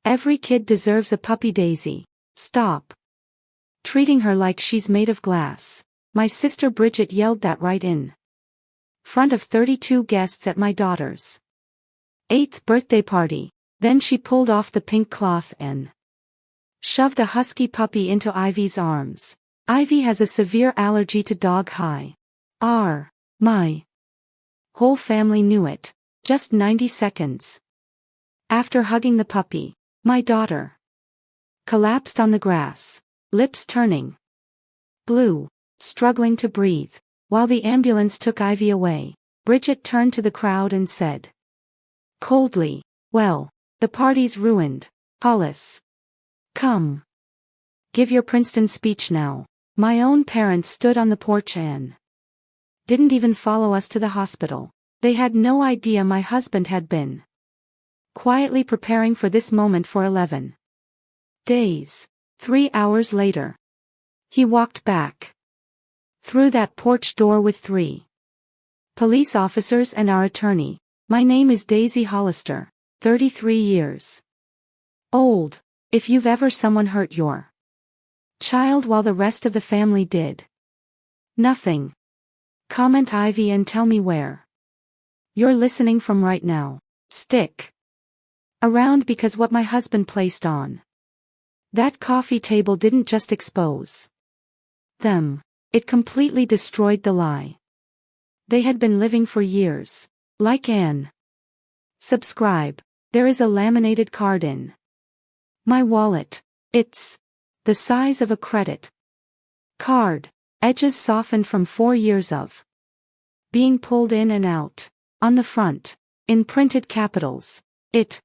Every kid deserves a puppy. Daisy, stop treating her like she's made of glass. My sister Bridget yelled that right in front of 32 guests at my daughter's 8th birthday party. Then she pulled off the pink cloth and shoved a husky puppy into Ivy's arms. Ivy has a severe allergy to dog hair. My whole family knew it. Just 90 seconds after hugging the puppy, my daughter collapsed on the grass, lips turning blue, struggling to breathe. While the ambulance took Ivy away, Bridget turned to the crowd and said coldly, "Well, the party's ruined. Hollis, come. Give your Princeton speech now." My own parents stood on the porch and didn't even follow us to the hospital. They had no idea my husband had been quietly preparing for this moment for 11 days. 3 hours later, he walked back through that porch door with 3 police officers and our attorney. My name is Daisy Hollister, 33 years old. If you've ever someone hurt your child while the rest of the family did nothing, comment Ivy and tell me where you're listening from right now. Stick around because what my husband placed on that coffee table didn't just expose them, it completely destroyed the lie they had been living for years. Like and subscribe. There is a laminated card in my wallet. It's the size of a credit card. Edges softened from 4 years of being pulled in and out. On the front, in printed capitals, it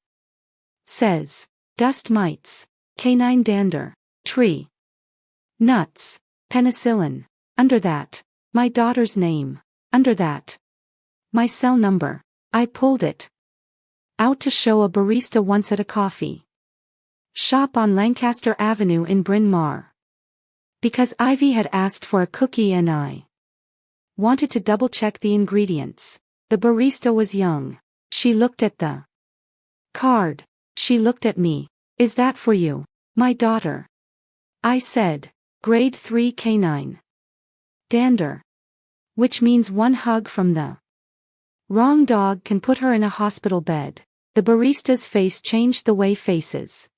says, dust mites, canine dander, tree nuts, penicillin. Under that, my daughter's name. Under that, my cell number. I pulled it out to show a barista once at a coffee shop on Lancaster Avenue in Bryn Mawr. Because Ivy had asked for a cookie and I wanted to double-check the ingredients. The barista was young. She looked at the card. She looked at me. "Is that for you, my daughter?" I said, "Grade 3 canine dander." Which means one hug from the wrong dog can put her in a hospital bed. The barista's face changed the way faces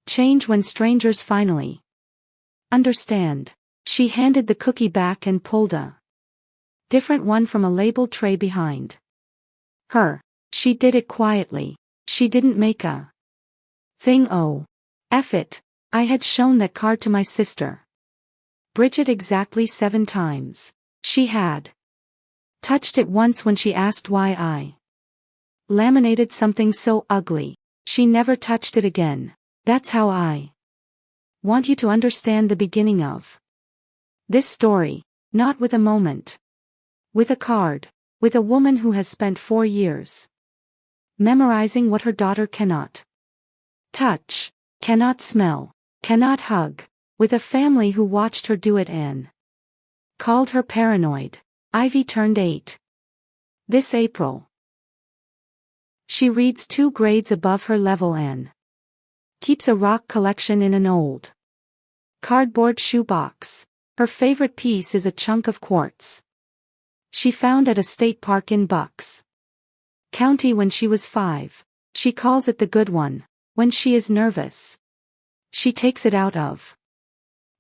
change when strangers finally understand. She handed the cookie back and pulled a different one from a labeled tray behind her. She did it quietly. She didn't make a thing. Oh, F it. I had shown that card to my sister Bridget exactly 7 times. She had touched it once when she asked why I laminated something so ugly. She never touched it again. That's how I want you to understand the beginning of this story. Not with a moment, with a card, with a woman who has spent 4 years memorizing what her daughter cannot touch, cannot smell, cannot hug, with a family who watched her do it and called her paranoid. Ivy turned 8 this April. She reads 2 grades above her level and keeps a rock collection in an old cardboard shoebox. Her favorite piece is a chunk of quartz she found at a state park in Bucks County when she was 5. She calls it the good one. When she is nervous, she takes it out of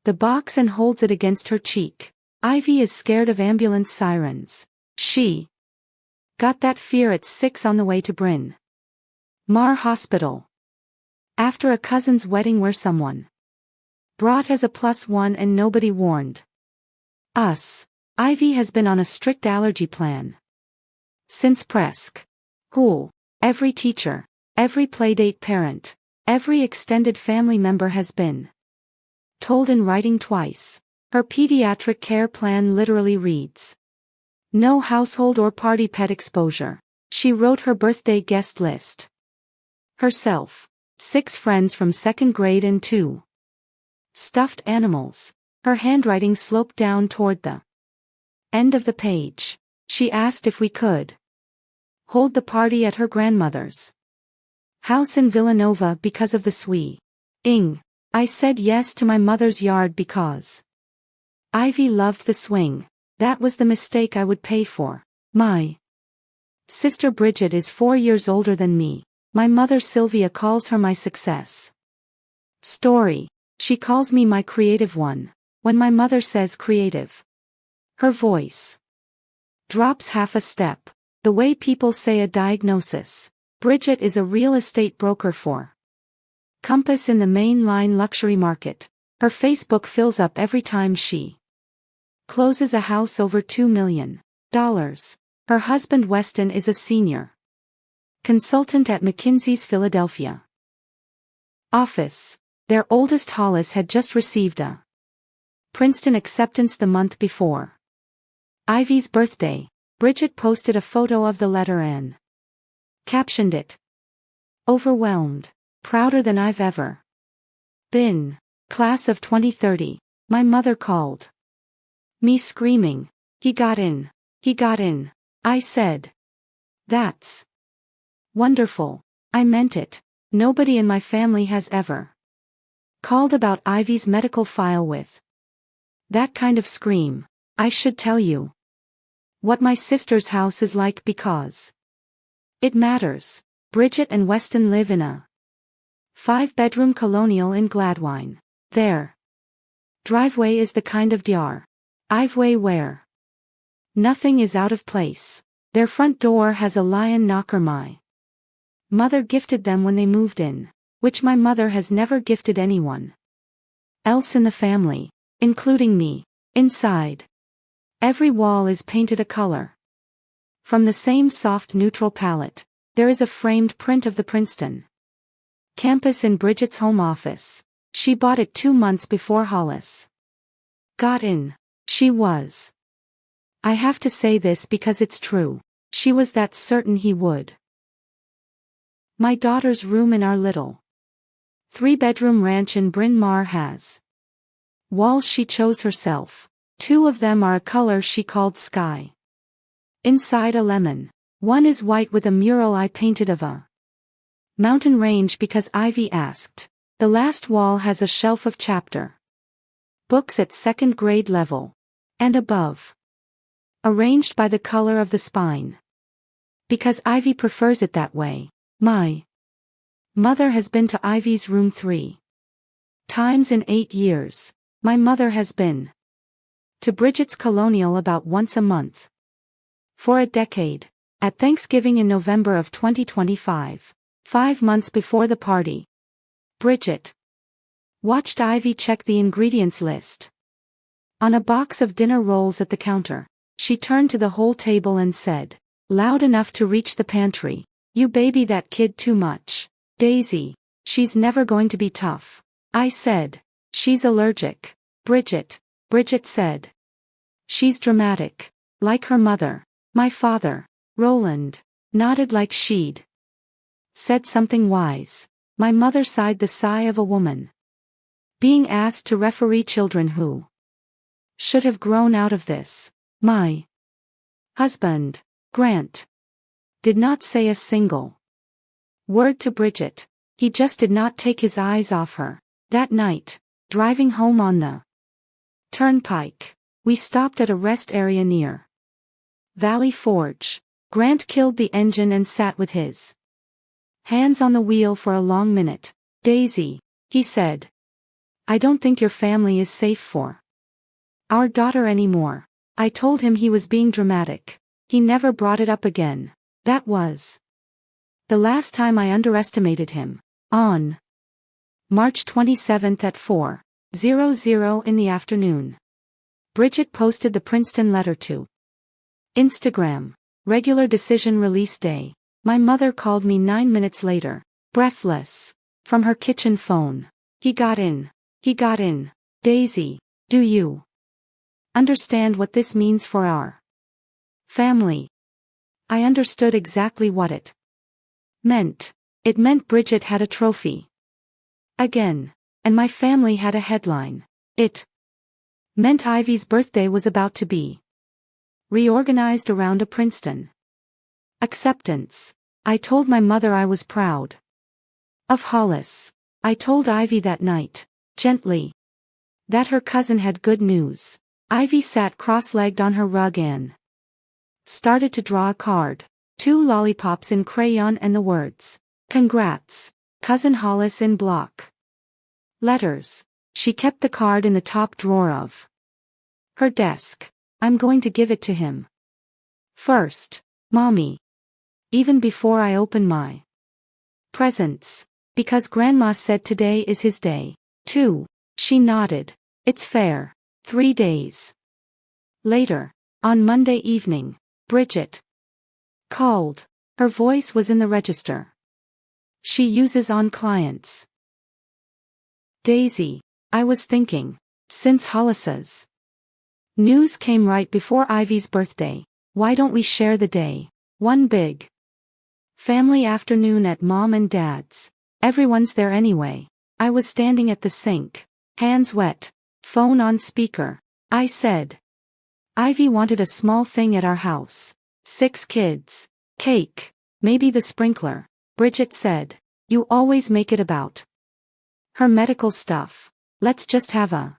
the box and holds it against her cheek. Ivy is scared of ambulance sirens. She got that fear at 6 on the way to Bryn Mawr Hospital after a cousin's wedding where someone brought as a +1 and nobody warned us. Ivy has been on a strict allergy plan since preschool. Every teacher, every playdate parent, every extended family member has been told in writing twice. Her pediatric care plan literally reads, no household or party pet exposure. She wrote her birthday guest list herself. 6 friends from 2nd grade and 2 stuffed animals. Her handwriting sloped down toward the end of the page. She asked if we could hold the party at her grandmother's House in Villanova because of the swing. I said yes to my mother's yard because Ivy loved the swing. That was the mistake I would pay for. My sister Bridget is 4 years older than me. My mother Sylvia calls her my success story. She calls me my creative one. When my mother says creative, her voice drops half a step. The way people say a diagnosis. Bridget is a real estate broker for Compass in the mainline luxury market. Her Facebook fills up every time she closes a house over $2 million. Her husband Weston is a senior consultant at McKinsey's Philadelphia office. Their oldest Hollis had just received a Princeton acceptance the month before Ivy's birthday. Bridget posted a photo of the letter and captioned it, "Overwhelmed. Prouder than I've ever been. Class of 2030. My mother called me screaming. He got in. He got in." I said, "That's wonderful." I meant it. Nobody in my family has ever called about Ivy's medical file with that kind of scream. I should tell you what my sister's house is like because it matters. Bridget and Weston live in a 5-bedroom colonial in Gladwine. Their driveway is the kind of driveway where nothing is out of place. Their front door has a lion knocker my mother gifted them when they moved in, which my mother has never gifted anyone else in the family, including me. Inside, every wall is painted a color from the same soft neutral palette. There is a framed print of the Princeton campus in Bridget's home office. She bought it 2 months before Hollis got in. She was, I have to say this because it's true, she was that certain he would. My daughter's room in our little 3-bedroom ranch in Bryn Mawr has walls she chose herself. 2 of them are a color she called sky. Inside a lemon. One is white with a mural I painted of a mountain range because Ivy asked. The last wall has a shelf of chapter books at 2nd grade level and above, arranged by the color of the spine, because Ivy prefers it that way. My mother has been to Ivy's room 3 times in 8 years. My mother has been to Bridget's colonial about once a month for a decade. At Thanksgiving in November of 2025, 5 months before the party, Bridget watched Ivy check the ingredients list on a box of dinner rolls at the counter. She turned to the whole table and said, loud enough to reach the pantry, "You baby that kid too much, Daisy. She's never going to be tough." I said, "She's allergic, Bridget." Bridget said, "She's dramatic, like her mother." My father, Roland, nodded like she'd said something wise. My mother sighed the sigh of a woman being asked to referee children who should have grown out of this. My husband, Grant, did not say a single word to Bridget. He just did not take his eyes off her. That night, driving home on the turnpike, we stopped at a rest area near Valley Forge. Grant killed the engine and sat with his hands on the wheel for a long minute. "Daisy," he said, "I don't think your family is safe for our daughter anymore." I told him he was being dramatic. He never brought it up again. That was the last time I underestimated him. On March 27 at 4:00 in the afternoon, Bridget posted the Princeton letter to Instagram. Regular decision release day. My mother called me 9 minutes later, breathless, from her kitchen phone. "He got in. He got in. Daisy, do you understand what this means for our family?" I understood exactly what it meant. It meant Bridget had a trophy again, and my family had a headline. It meant Ivy's birthday was about to be reorganized around a Princeton acceptance. I told my mother I was proud Of Hollis. I told Ivy that night, gently, that her cousin had good news. Ivy sat cross-legged on her rug and started to draw a card. 2 lollipops in crayon and the words, "Congrats, Cousin Hollis" in block letters. She kept the card in the top drawer of her desk. I'm going to give it to him first, Mommy. Even before I open my presents. Because Grandma said today is his day, too. She nodded. It's fair. 3 days later, on Monday evening, Bridget called. Her voice was in the register she uses on clients. Daisy, I was thinking, since Hollis's news came right before Ivy's birthday, why don't we share the day? One big family afternoon at Mom and Dad's. Everyone's there anyway. I was standing at the sink, hands wet, phone on speaker. I said, Ivy wanted a small thing at our house. 6 kids. Cake. Maybe the sprinkler. Bridget said, you always make it about her medical stuff. Let's just have a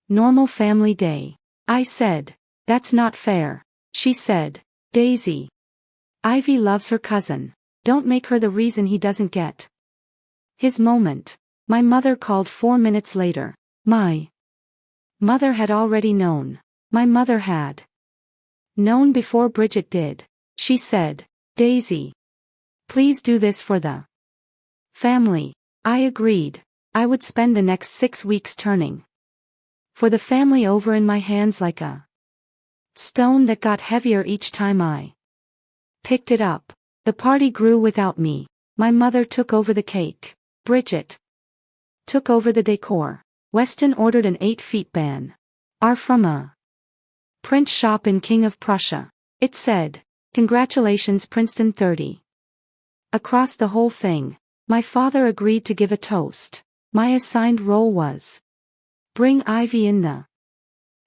normal family day. I said, that's not fair. She said, Daisy, Ivy loves her cousin. Don't make her the reason he doesn't get his moment. My mother called 4 minutes later. My mother had already known. My mother had known before Bridget did. She said, Daisy, please do this for the family. I agreed. I would spend the next 6 weeks turning for the family over in my hands like a stone that got heavier each time I picked it up. The party grew without me. My mother took over the cake. Bridget took over the decor. Weston ordered an 8-feet ban. Are from a print shop in King of Prussia. It said, congratulations Princeton 30. Across the whole thing, my father agreed to give a toast. My assigned role was bring Ivy in the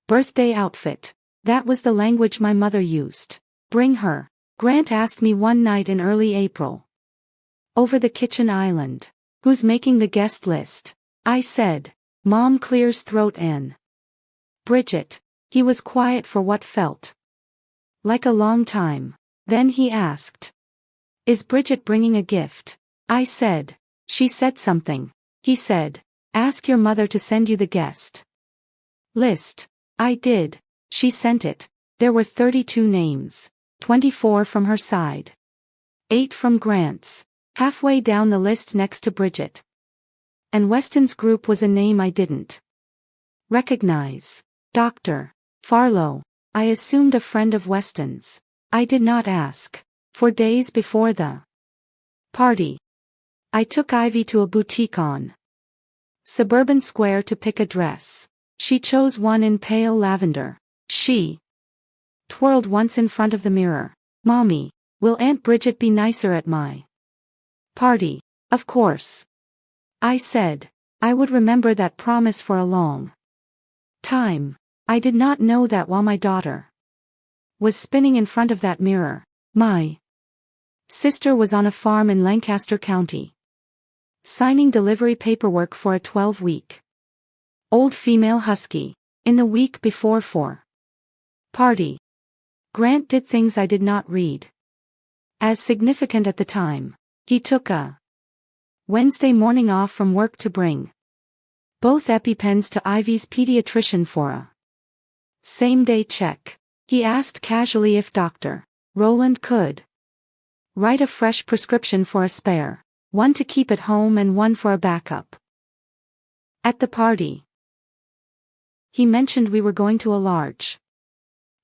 birthday outfit. That was the language my mother used. Bring her. Grant asked me one night in early April, over the kitchen island, who's making the guest list? I said, Mom clears throat and Bridget. He was quiet for what felt like a long time. Then he asked, is Bridget bringing a gift? I said, she said something. He said, ask your mother to send you the guest list. I did. She sent it. There were 32 names. 24 from her side. 8 from Grant's. Halfway down the list next to Bridget and Weston's group was a name I didn't recognize. Dr. Farlow. I assumed a friend of Weston's. I did not ask. For days before the party, I took Ivy to a boutique on Suburban Square to pick a dress. She chose one in pale lavender. She twirled once in front of the mirror. Mommy, will Aunt Bridget be nicer at my party? Of course. I said. I would remember that promise for a long time. I did not know that while my daughter was spinning in front of that mirror, my sister was on a farm in Lancaster County, signing delivery paperwork for a 12-week old female husky. In the week before for party, Grant did things I did not read as significant at the time. He took a Wednesday morning off from work to bring both EpiPens to Ivy's pediatrician for a same-day check. He asked casually if Dr. Rowland could write a fresh prescription for a spare, one to keep at home and one for a backup. At the party, he mentioned we were going to a large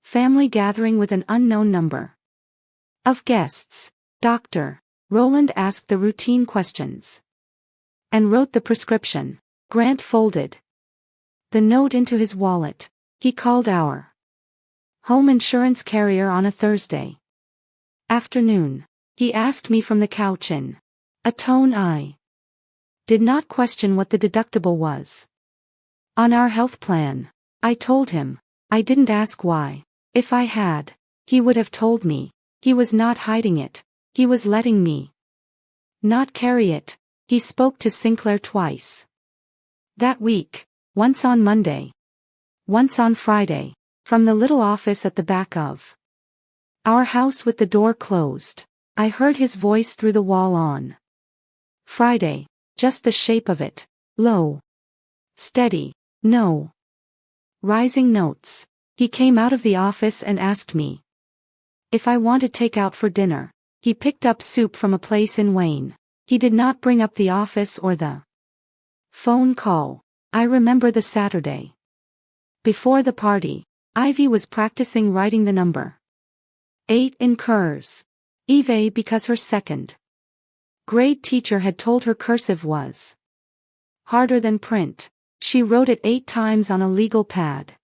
family gathering with an unknown number of guests. Dr. Rowland asked the routine questions and wrote the prescription. Grant folded the note into his wallet. He called our home insurance carrier on a Thursday afternoon. He asked me from the couch in a tone I did not question what the deductible was on our health plan. I told him. I didn't ask why. If I had, he would have told me. He was not hiding it. He was letting me not carry it. He spoke to Sinclair twice that week, once on Monday, once on Friday, from the little office at the back of our house with the door closed. I heard his voice through the wall on Friday, just the shape of it, low, steady, no rising notes. He came out of the office and asked me if I wanted takeout for dinner. He picked up soup from a place in Wayne. He did not bring up the office or the phone call. I remember the Saturday before the party. Ivy was practicing writing the number 8 in curves. Eve because her second grade teacher had told her cursive was harder than print. She wrote it 8 times on a legal pad.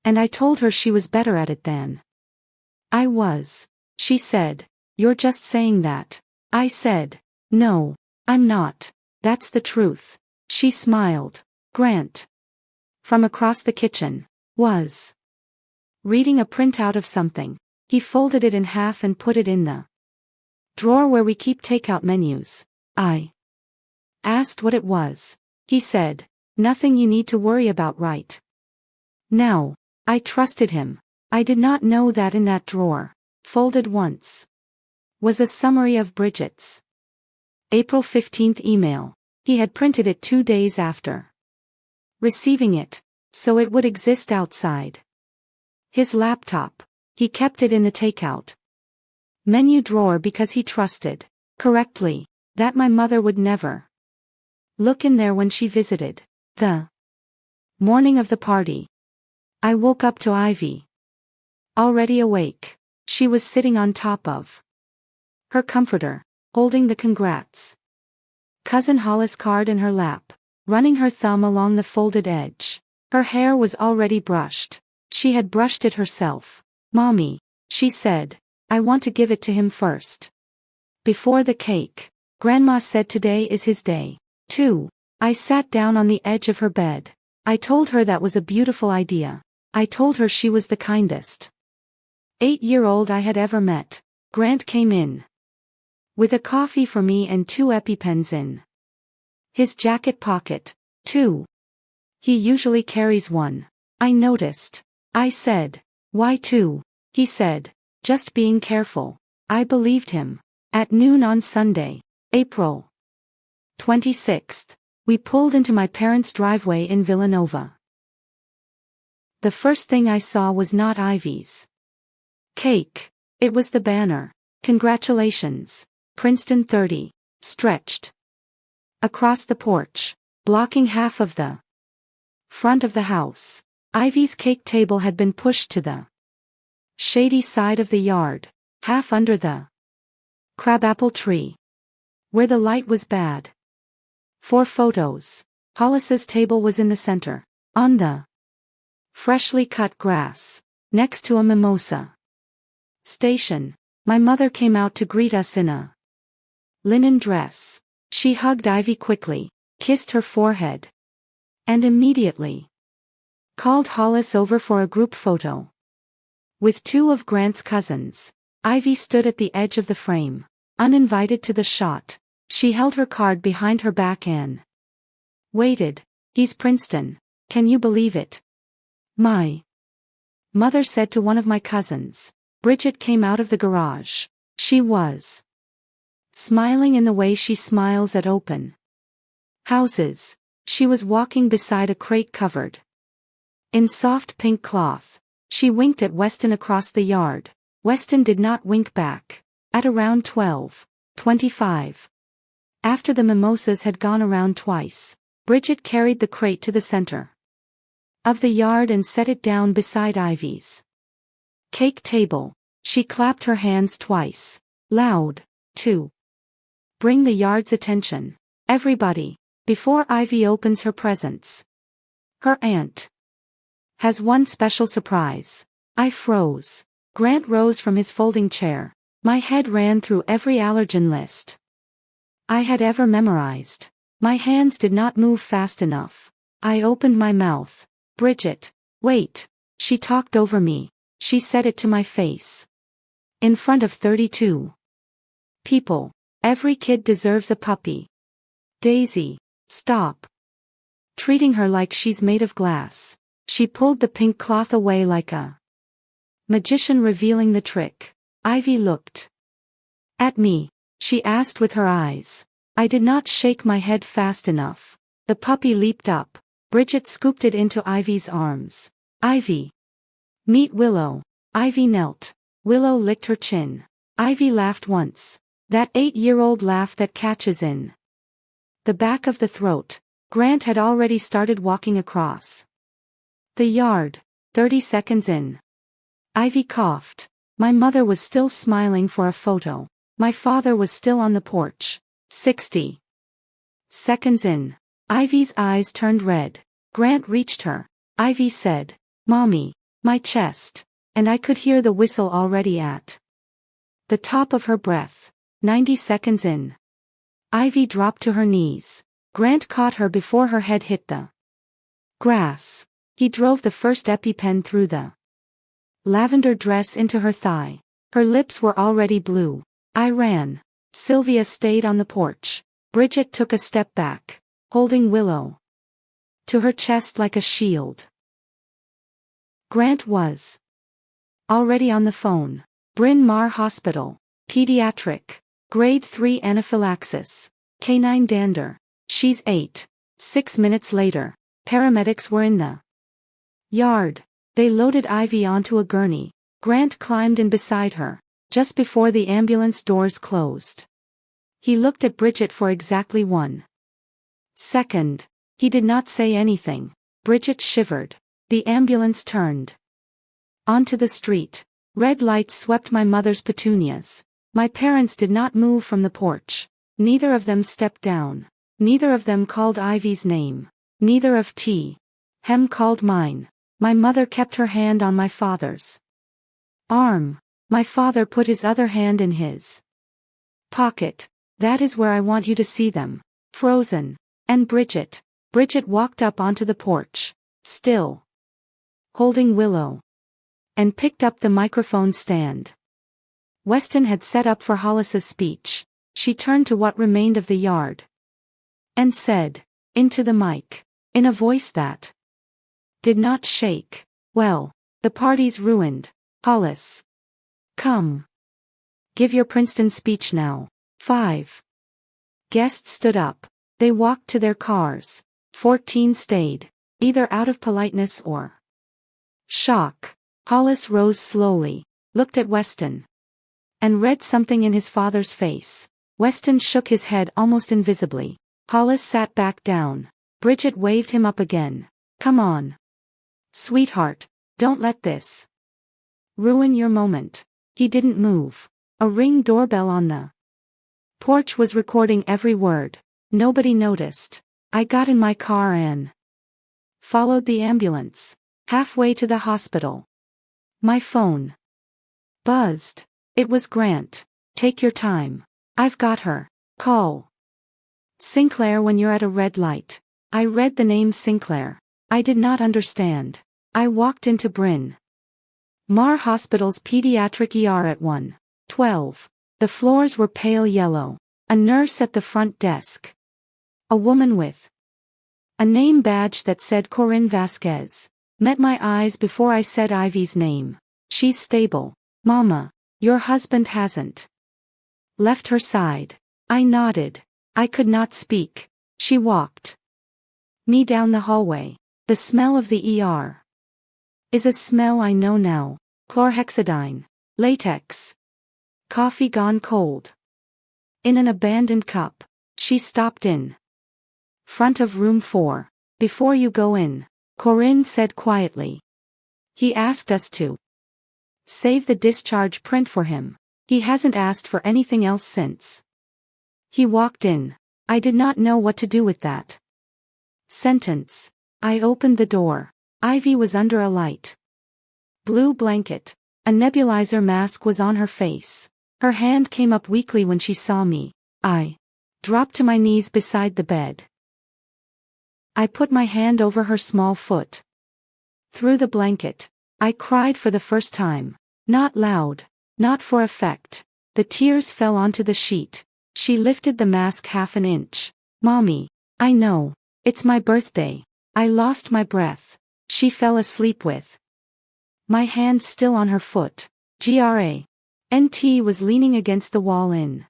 And I told her she was better at it than I was. She said, "You're just saying that." I said, "No, I'm not. That's the truth." She smiled. Grant, from across the kitchen, was reading a printout of something. He folded it in half and put it in the drawer where we keep takeout menus. I asked what it was. He said, "Nothing you need to worry about right now." I trusted him. I did not know that in that drawer, folded once, was a summary of Bridget's April 15th email. He had printed it 2 days after receiving it, so it would exist outside his laptop. He kept it in the takeout menu drawer because he trusted, correctly, that my mother would never look in there when she visited. The morning of the party, I woke up to Ivy already awake. She was sitting on top of her comforter, holding the congrats cousin Hollis card in her lap, running her thumb along the folded edge. Her hair was already brushed. She had brushed it herself. "Mommy," she said, "I want to give it to him first. Before the cake. Grandma said today is his day, too." I sat down on the edge of her bed. I told her that was a beautiful idea. I told her she was the kindest 8-year-old I had ever met. Grant came in with a coffee for me and 2 EpiPens in his jacket pocket. 2. He usually carries one. I noticed. I said, "Why 2? He said, "Just being careful." I believed him. At noon on Sunday, April 26th, we pulled into my parents' driveway in Villanova. The first thing I saw was not Ivy's cake. It was the banner. "Congratulations, Princeton 30, stretched across the porch, blocking half of the front of the house. Ivy's cake table had been pushed to the shady side of the yard, half under the crabapple tree, where the light was bad. 4 photos. Hollis's table was in the center, on the freshly cut grass, next to a mimosa station. My mother came out to greet us in a linen dress. She hugged Ivy quickly, kissed her forehead, and immediately called Hollis over for a group photo with 2 of Grant's cousins. Ivy stood at the edge of the frame, uninvited to the shot. She held her card behind her back and waited. "He's Princeton. Can you believe it?" my mother said to one of my cousins. Bridget came out of the garage. She was smiling in the way she smiles at open houses. She was walking beside a crate covered in soft pink cloth. She winked at Weston across the yard. Weston did not wink back. At around 12:25. After the mimosas had gone around twice, Bridget carried the crate to the center of the yard and set it down beside Ivy's cake table. She clapped her hands twice, loud, to bring the yard's attention. "Everybody, before Ivy opens her presents, her aunt has one special surprise." I froze. Grant rose from his folding chair. My head ran through every allergen list I had ever memorized. My hands did not move fast enough. I opened my mouth. "Bridget, wait." She talked over me. She said it to my face. In front of 32 people. "Every kid deserves a puppy. Daisy, stop. Treating her like she's made of glass. She pulled the pink cloth away like a magician revealing the trick. Ivy looked at me. She asked with her eyes. I did not shake my head fast enough. The puppy leaped up. Bridget scooped it into Ivy's arms. Ivy. Meet Willow. Ivy knelt. Willow licked her chin. Ivy laughed once. That 8-year-old laugh that catches in the back of the throat. Grant had already started walking across the yard. 30 seconds in. Ivy coughed. My mother was still smiling for a photo. My father was still on the porch. 60 seconds in. Ivy's eyes turned red. Grant reached her. Ivy said, "Mommy." My chest. And I could hear the whistle already at the top of her breath. 90 seconds in. Ivy dropped to her knees. Grant caught her before her head hit the grass. He drove the first EpiPen through the lavender dress into her thigh. Her lips were already blue. I ran. Sylvia stayed on the porch. Bridget took a step back, holding Willow to her chest like a shield. Grant was already on the phone. Bryn Mawr Hospital. Pediatric. Grade 3 anaphylaxis. Canine dander. She's 8. 6 minutes later. Paramedics were in the yard. They loaded Ivy onto a gurney. Grant climbed in beside her, just before the ambulance doors closed. He looked at Bridget for exactly 1 second. He did not say anything. Bridget shivered. The ambulance turned onto the street. Red lights swept my mother's petunias. My parents did not move from the porch. Neither of them stepped down. Neither of them called Ivy's name. Neither of Hem called mine. My mother kept her hand on my father's arm. My father put his other hand in his pocket. That is where I want you to see them. Frozen. And Bridget. Bridget walked up onto the porch, still holding Willow, and picked up the microphone stand Weston had set up for Hollis's speech. She turned to what remained of the yard and said, into the mic, in a voice that did not shake, "Well, the party's ruined, Hollis. Come. Give your Princeton speech now." 5 guests stood up. They walked to their cars. 14 stayed, either out of politeness or shock. Hollis rose slowly, looked at Weston, and read something in his father's face. Weston shook his head almost invisibly. Hollis sat back down. Bridget waved him up again. "Come on. Sweetheart, don't let this ruin your moment." He didn't move. A Ring doorbell on the porch was recording every word. Nobody noticed. I got in my car and followed the ambulance. Halfway to the hospital, my phone buzzed. It was Grant. "Take your time. I've got her. Call Sinclair when you're at a red light." I read the name Sinclair. I did not understand. I walked into Bryn Mawr Hospital's pediatric ER at 1:12. The floors were pale yellow. A nurse at the front desk. A woman with a name badge that said Corinne Vasquez. Met my eyes before I said Ivy's name. "She's stable, Mama. Your husband hasn't left her side." I nodded. I could not speak. She walked me down the hallway. The smell of the ER is a smell I know now. Chlorhexidine. Latex. Coffee gone cold. In an abandoned cup. She stopped in front of room 4. "Before you go in," Corinne said quietly, "he asked us to save the discharge print for him. He hasn't asked for anything else since he walked in." I did not know what to do with that sentence. I opened the door. Ivy was under a light blue blanket. A nebulizer mask was on her face. Her hand came up weakly when she saw me. I dropped to my knees beside the bed. I put my hand over her small foot. Through the blanket, I cried for the first time. Not loud, not for effect. The tears fell onto the sheet. She lifted the mask half an inch. Mommy, I know. It's my birthday. I lost my breath. She fell asleep with my hand still on her foot. GRANT was leaning against the wall in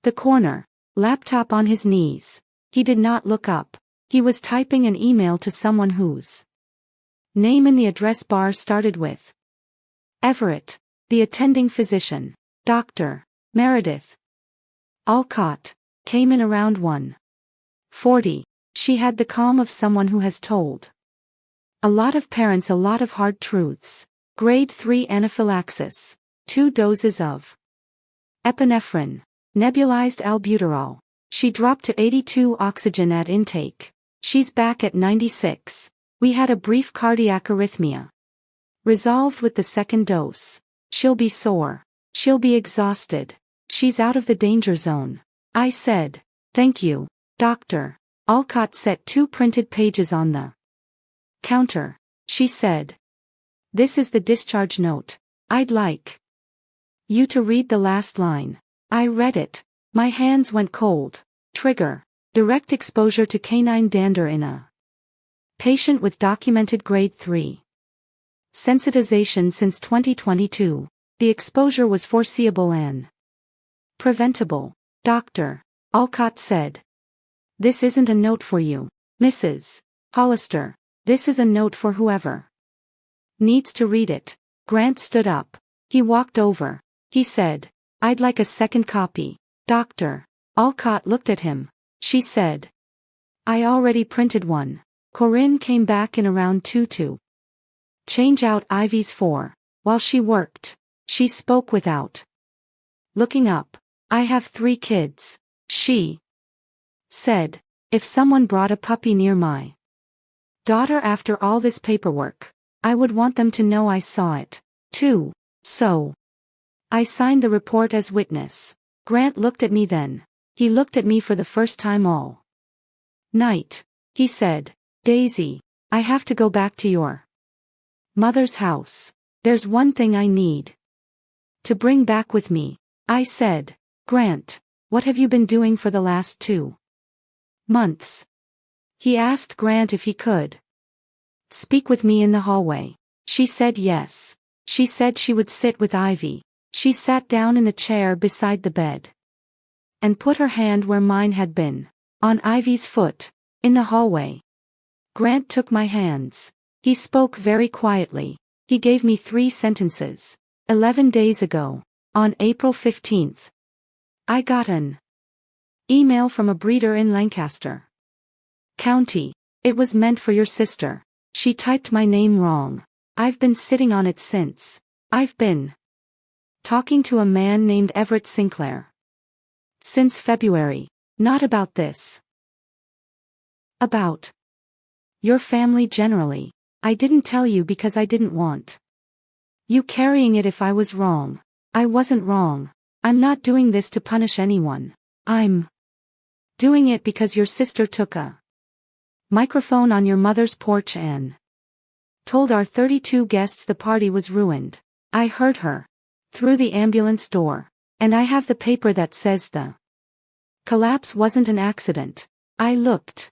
the corner, laptop on his knees. He did not look up. He was typing an email to someone whose name in the address bar started with Everett, the attending physician. Dr. Meredith Alcott came in around 1:40. She had the calm of someone who has told a lot of parents a lot of hard truths. Grade 3 anaphylaxis. 2 doses of epinephrine. Nebulized albuterol. She dropped to 82 oxygen at intake. She's back at 96. We had a brief cardiac arrhythmia. Resolved with the second dose. She'll be sore. She'll be exhausted. She's out of the danger zone. I said, thank you, doctor. Alcott set 2 printed pages on the counter. She said, this is the discharge note. I'd like you to read the last line. I read it. My hands went cold. Trigger. Direct exposure to canine dander in a patient with documented grade 3 sensitization since 2022. The exposure was foreseeable and preventable. Doctor. Alcott said. This isn't a note for you, Mrs. Hollister. This is a note for whoever needs to read it. Grant stood up. He walked over. He said, I'd like a second copy. Doctor. Alcott looked at him. She said, I already printed one. Corinne came back in around 2 to change out Ivy's 4. While she worked, she spoke without looking up. I have 3 kids. She said, if someone brought a puppy near my daughter after all this paperwork, I would want them to know I saw it, too. So I signed the report as witness. Grant looked at me then. He looked at me for the first time all night. He said, Daisy, I have to go back to your mother's house. There's one thing I need to bring back with me. I said, Grant, what have you been doing for the last 2 months? He asked Grant if he could speak with me in the hallway. She said yes. She said she would sit with Ivy. She sat down in the chair beside the bed and put her hand where mine had been, on Ivy's foot, in the hallway. Grant took my hands. He spoke very quietly. He gave me 3 sentences. 11 days ago, on April 15th, I got an email from a breeder in Lancaster County. It was meant for your sister. She typed my name wrong. I've been sitting on it since. I've been talking to a man named Everett Sinclair since February. Not about this. About your family generally. I didn't tell you because I didn't want you carrying it if I was wrong. I wasn't wrong. I'm not doing this to punish anyone. I'm doing it because your sister took a microphone on your mother's porch and told our 32 guests the party was ruined. I heard her through the ambulance door. And I have the paper that says the collapse wasn't an accident. I looked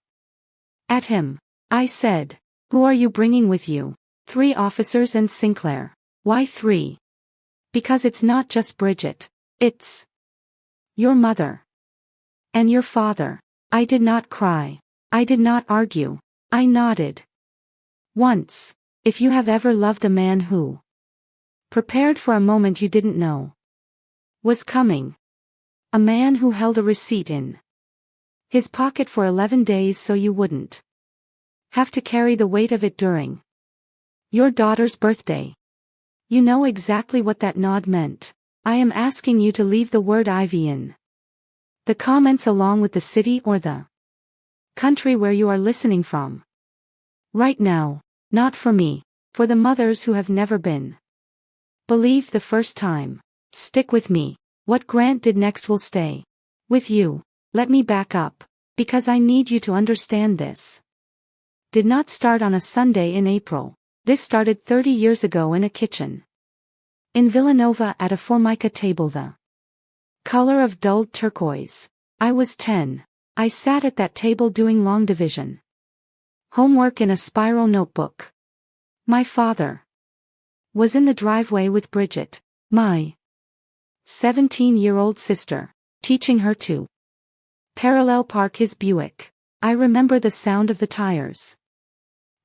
at him. I said, who are you bringing with you? 3 officers and Sinclair. Why 3? Because it's not just Bridget. It's your mother. And your father. I did not cry. I did not argue. I nodded. Once. If you have ever loved a man who prepared for a moment you didn't know was coming. A man who held a receipt in his pocket for 11 days so you wouldn't have to carry the weight of it during your daughter's birthday. You know exactly what that nod meant. I am asking you to leave the word Ivy in the comments along with the city or the country where you are listening from. Right now, not for me, for the mothers who have never been believed the first time. Stick with me. What Grant did next will stay with you. Let me back up, because I need you to understand this. Did not start on a Sunday in April. This started 30 years ago in a kitchen in Villanova at a formica table the color of dulled turquoise. I was 10. I sat at that table doing long division. Homework in a spiral notebook. My father was in the driveway with Bridget, my 17-year-old sister, teaching her to parallel park his Buick. I remember the sound of the tires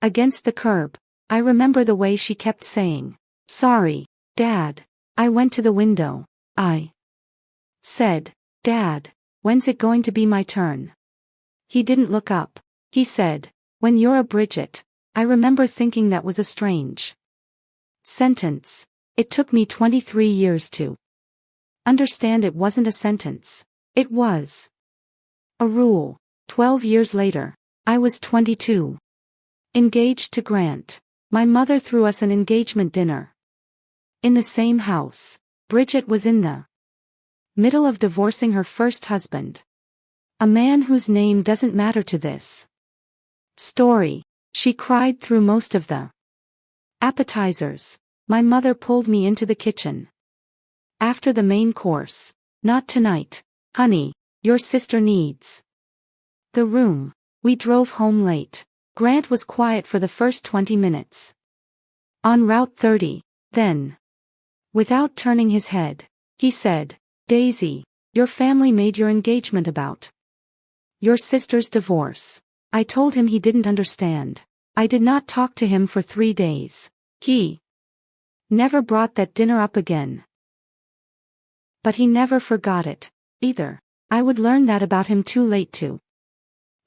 against the curb. I remember the way she kept saying, "Sorry, Dad." I went to the window. I said, "Dad, when's it going to be my turn?" He didn't look up. He said, "When you're a Bridget." I remember thinking that was a strange sentence. It took me 23 years to understand it wasn't a sentence. It was a rule. 12 years later, I was 22. Engaged to Grant. My mother threw us an engagement dinner. In the same house. Bridget was in the middle of divorcing her first husband. A man whose name doesn't matter to this story. She cried through most of the appetizers. My mother pulled me into the kitchen after the main course. "Not tonight, honey. Your sister needs the room." We drove home late. Grant was quiet for the first 20 minutes. On Route 30, then, without turning his head, he said, "Daisy, your family made your engagement about your sister's divorce." I told him he didn't understand. I did not talk to him for 3 days. He never brought that dinner up again. But he never forgot it, either. I would learn that about him too late to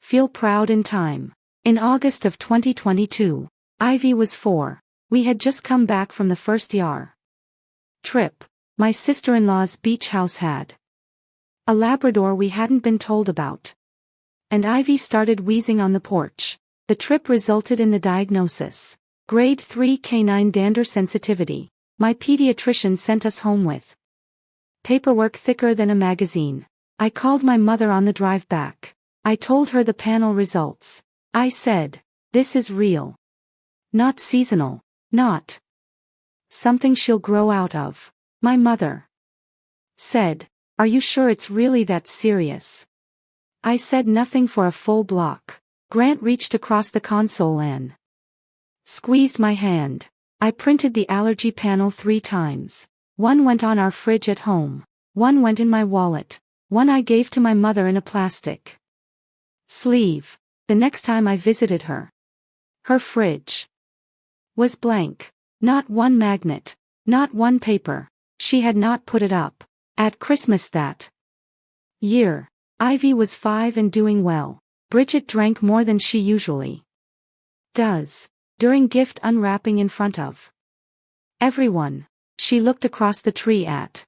feel proud in time. In August of 2022, Ivy was 4. We had just come back from the first YAR trip. My sister-in-law's beach house had a Labrador we hadn't been told about. And Ivy started wheezing on the porch. The trip resulted in the diagnosis. Grade 3 canine dander sensitivity. My pediatrician sent us home with paperwork thicker than a magazine. I called my mother on the drive back. I told her the panel results. I said, "This is real. Not seasonal. Not something she'll grow out of." My mother said, "Are you sure it's really that serious?" I said nothing for a full block. Grant reached across the console and squeezed my hand. I printed the allergy panel 3 times. One went on our fridge at home. One went in my wallet. One I gave to my mother in a plastic sleeve. The next time I visited her, her fridge was blank. Not one magnet. Not one paper. She had not put it up. At Christmas that year, Ivy was 5 and doing well. Bridget drank more than she usually does. During gift unwrapping in front of everyone, she looked across the tree at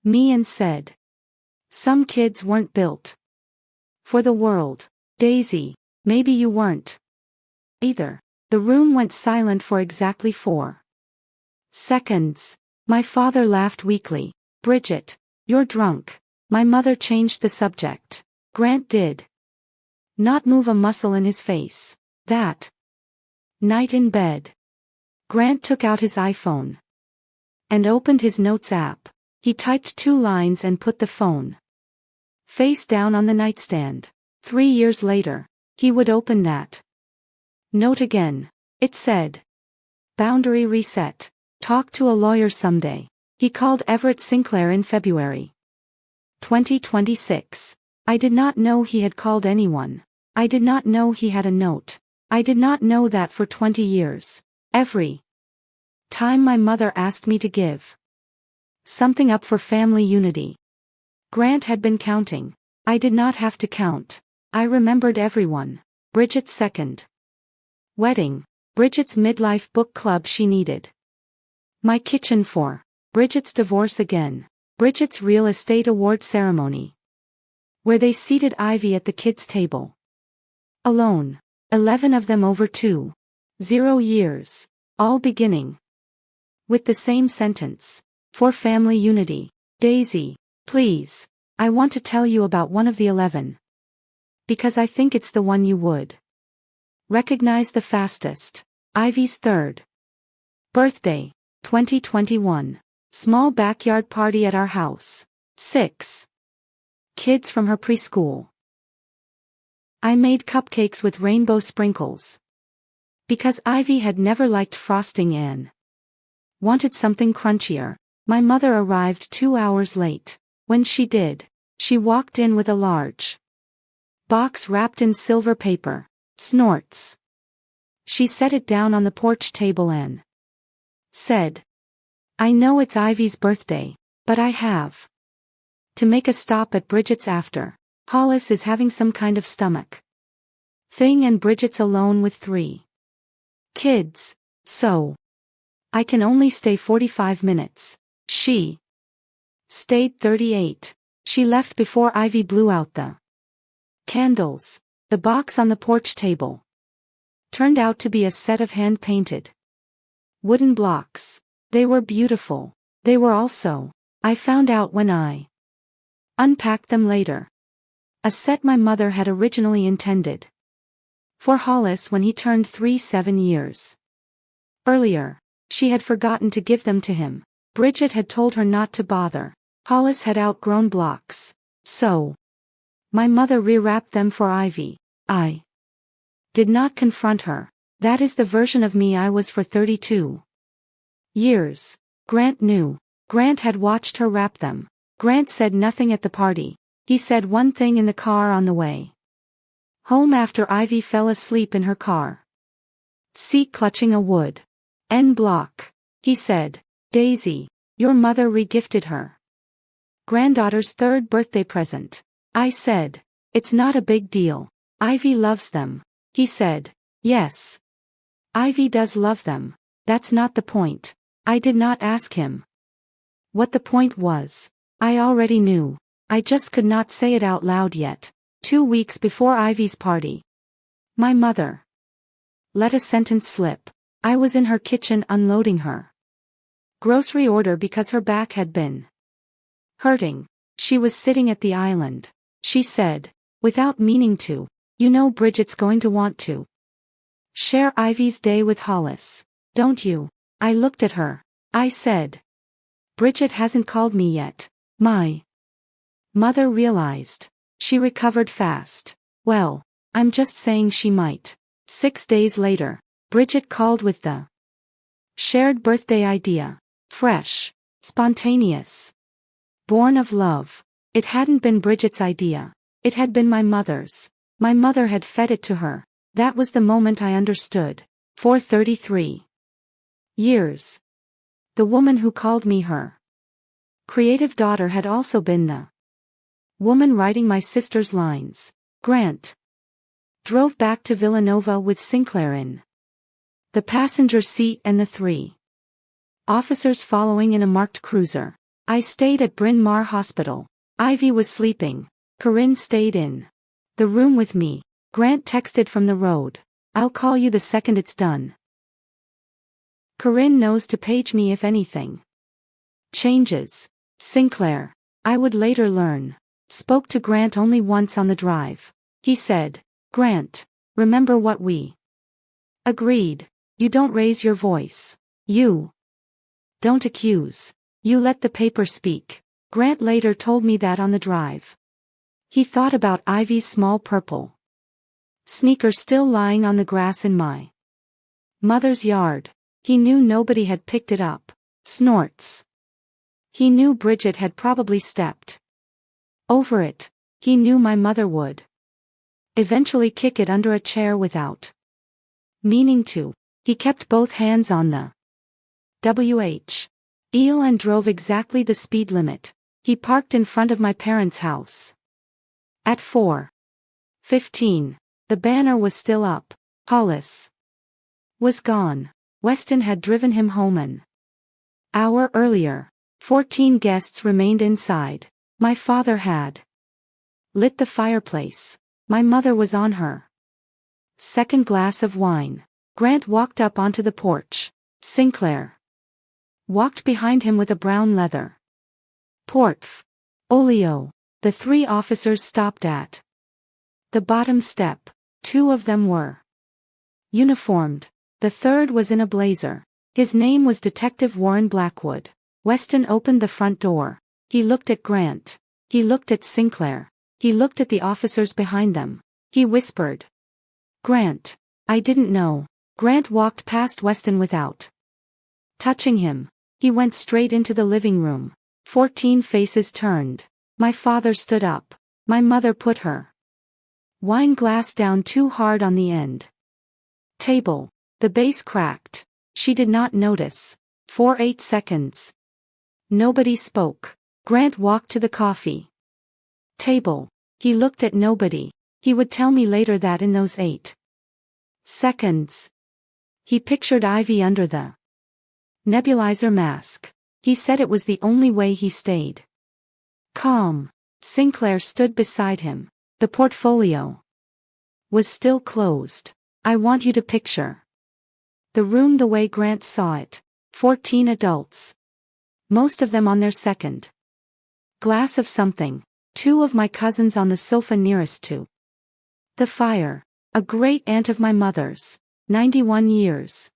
me and said, "Some kids weren't built for the world. Daisy, maybe you weren't either." The room went silent for exactly 4 seconds. My father laughed weakly. "Bridget, you're drunk." My mother changed the subject. Grant did not move a muscle in his face. That night in bed, Grant took out his iPhone and opened his notes app. He typed 2 lines and put the phone face down on the nightstand. 3 years later, he would open that note again. It said, "Boundary reset. Talk to a lawyer someday." He called Everett Sinclair in February 2026. I did not know he had called anyone. I did not know he had a note. I did not know that for 20 years. Every time my mother asked me to give something up for family unity, Grant had been counting. I did not have to count. I remembered everyone. Bridget's second wedding. Bridget's midlife book club she needed. My kitchen for Bridget's divorce again. Bridget's real estate award ceremony, where they seated Ivy at the kids' table alone. 11 of them over 0 years. All beginning with the same sentence. For family unity. Daisy, please, I want to tell you about one of the 11. Because I think it's the one you would recognize the fastest. Ivy's 3rd birthday, 2021. Small backyard party at our house. 6 kids from her preschool I made cupcakes with rainbow sprinkles. Because Ivy had never liked frosting and wanted something crunchier, my mother arrived 2 hours late. When she did, she walked in with a large box wrapped in silver paper. Snorts. She set it down on the porch table and said, "I know it's Ivy's birthday, but I have to make a stop at Bridget's after. Hollis is having some kind of stomach thing and Bridget's alone with 3 kids, so I can only stay 45 minutes. She stayed 38. She left before Ivy blew out the candles. The box on the porch table turned out to be a set of hand-painted wooden blocks. They were beautiful. They were also, I found out when I unpacked them later, a set my mother had originally intended for Hollis when he turned 7 years earlier. She had forgotten to give them to him. Bridget had told her not to bother. Hollis had outgrown blocks, so my mother rewrapped them for Ivy. I did not confront her. That is the version of me I was for 32 years. Grant knew. Grant had watched her wrap them. Grant said nothing at the party. He said one thing in the car on the way home after Ivy fell asleep in her car seat clutching a wood N block. He said, "Daisy, your mother re-gifted her granddaughter's 3rd birthday present." I said, "It's not a big deal. Ivy loves them." He said, "Yes. Ivy does love them. That's not the point." I did not ask him what the point was. I already knew. I just could not say it out loud yet. 2 weeks before Ivy's party, my mother let a sentence slip. I was in her kitchen unloading her grocery order because her back had been hurting. She was sitting at the island. She said, without meaning to, "You know Bridget's going to want to share Ivy's day with Hollis, don't you?" I looked at her. I said, "Bridget hasn't called me yet." My mother realized. She recovered fast. "Well, I'm just saying she might." 6 days later, Bridget called with the shared birthday idea. Fresh. Spontaneous. Born of love. It hadn't been Bridget's idea. It had been my mother's. My mother had fed it to her. That was the moment I understood. For 33 years, the woman who called me her creative daughter had also been the woman writing my sister's lines. Grant drove back to Villanova with Sinclair in the passenger seat and the 3 officers following in a marked cruiser. I stayed at Bryn Mawr Hospital. Ivy was sleeping. Corinne stayed in the room with me. Grant texted from the road, "I'll call you the second it's done." Corinne knows to page me if anything changes. Sinclair, I would later learn, spoke to Grant only once on the drive. He said, "Grant, remember what we agreed. You don't raise your voice. You don't accuse. You let the paper speak." Grant later told me that on the drive. He thought about Ivy's small purple sneaker still lying on the grass in my mother's yard. He knew nobody had picked it up. Snorts. He knew Bridget had probably stepped over it. He knew my mother would eventually kick it under a chair without meaning to. He kept both hands on the wheel and drove exactly the speed limit. He parked in front of my parents' house. At 4:15, the banner was still up. Hollis was gone. Weston had driven him home an hour earlier. 14 guests remained inside. My father had lit the fireplace. My mother was on her second glass of wine. Grant walked up onto the porch. Sinclair walked behind him with a brown leather portfolio. The 3 officers stopped at the bottom step. 2 of them were uniformed. The 3rd was in a blazer. His name was Detective Warren Blackwood. Weston opened the front door. He looked at Grant. He looked at Sinclair. He looked at the officers behind them. He whispered. Grant. I didn't know. Grant walked past Weston without touching him. He went straight into the living room. 14 faces turned. My father stood up. My mother put her wine glass down too hard on the end table. The base cracked. She did not notice. For 8 seconds. Nobody spoke. Grant walked to the coffee table. He looked at nobody. He would tell me later that in those 8 seconds, he pictured Ivy under the nebulizer mask. He said it was the only way he stayed calm. Sinclair stood beside him. The portfolio was still closed. I want you to picture the room the way Grant saw it. 14 adults. Most of them on their second glass of something. 2 of my cousins on the sofa nearest to the fire. A great aunt of my mother's, 91 years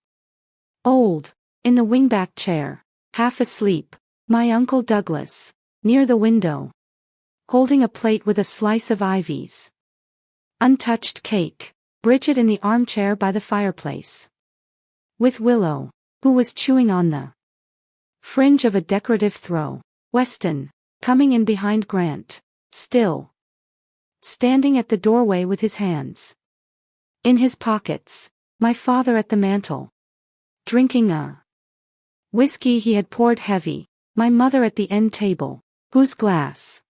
old, in the wingback chair, half asleep. My Uncle Douglas, near the window, holding a plate with a slice of Ivy's untouched cake. Bridget in the armchair by the fireplace, with Willow, who was chewing on the fringe of a decorative throw. Weston, coming in behind Grant, still standing at the doorway with his hands in his pockets. My father at the mantel, drinking a whiskey he had poured heavy. My mother at the end table, whose glass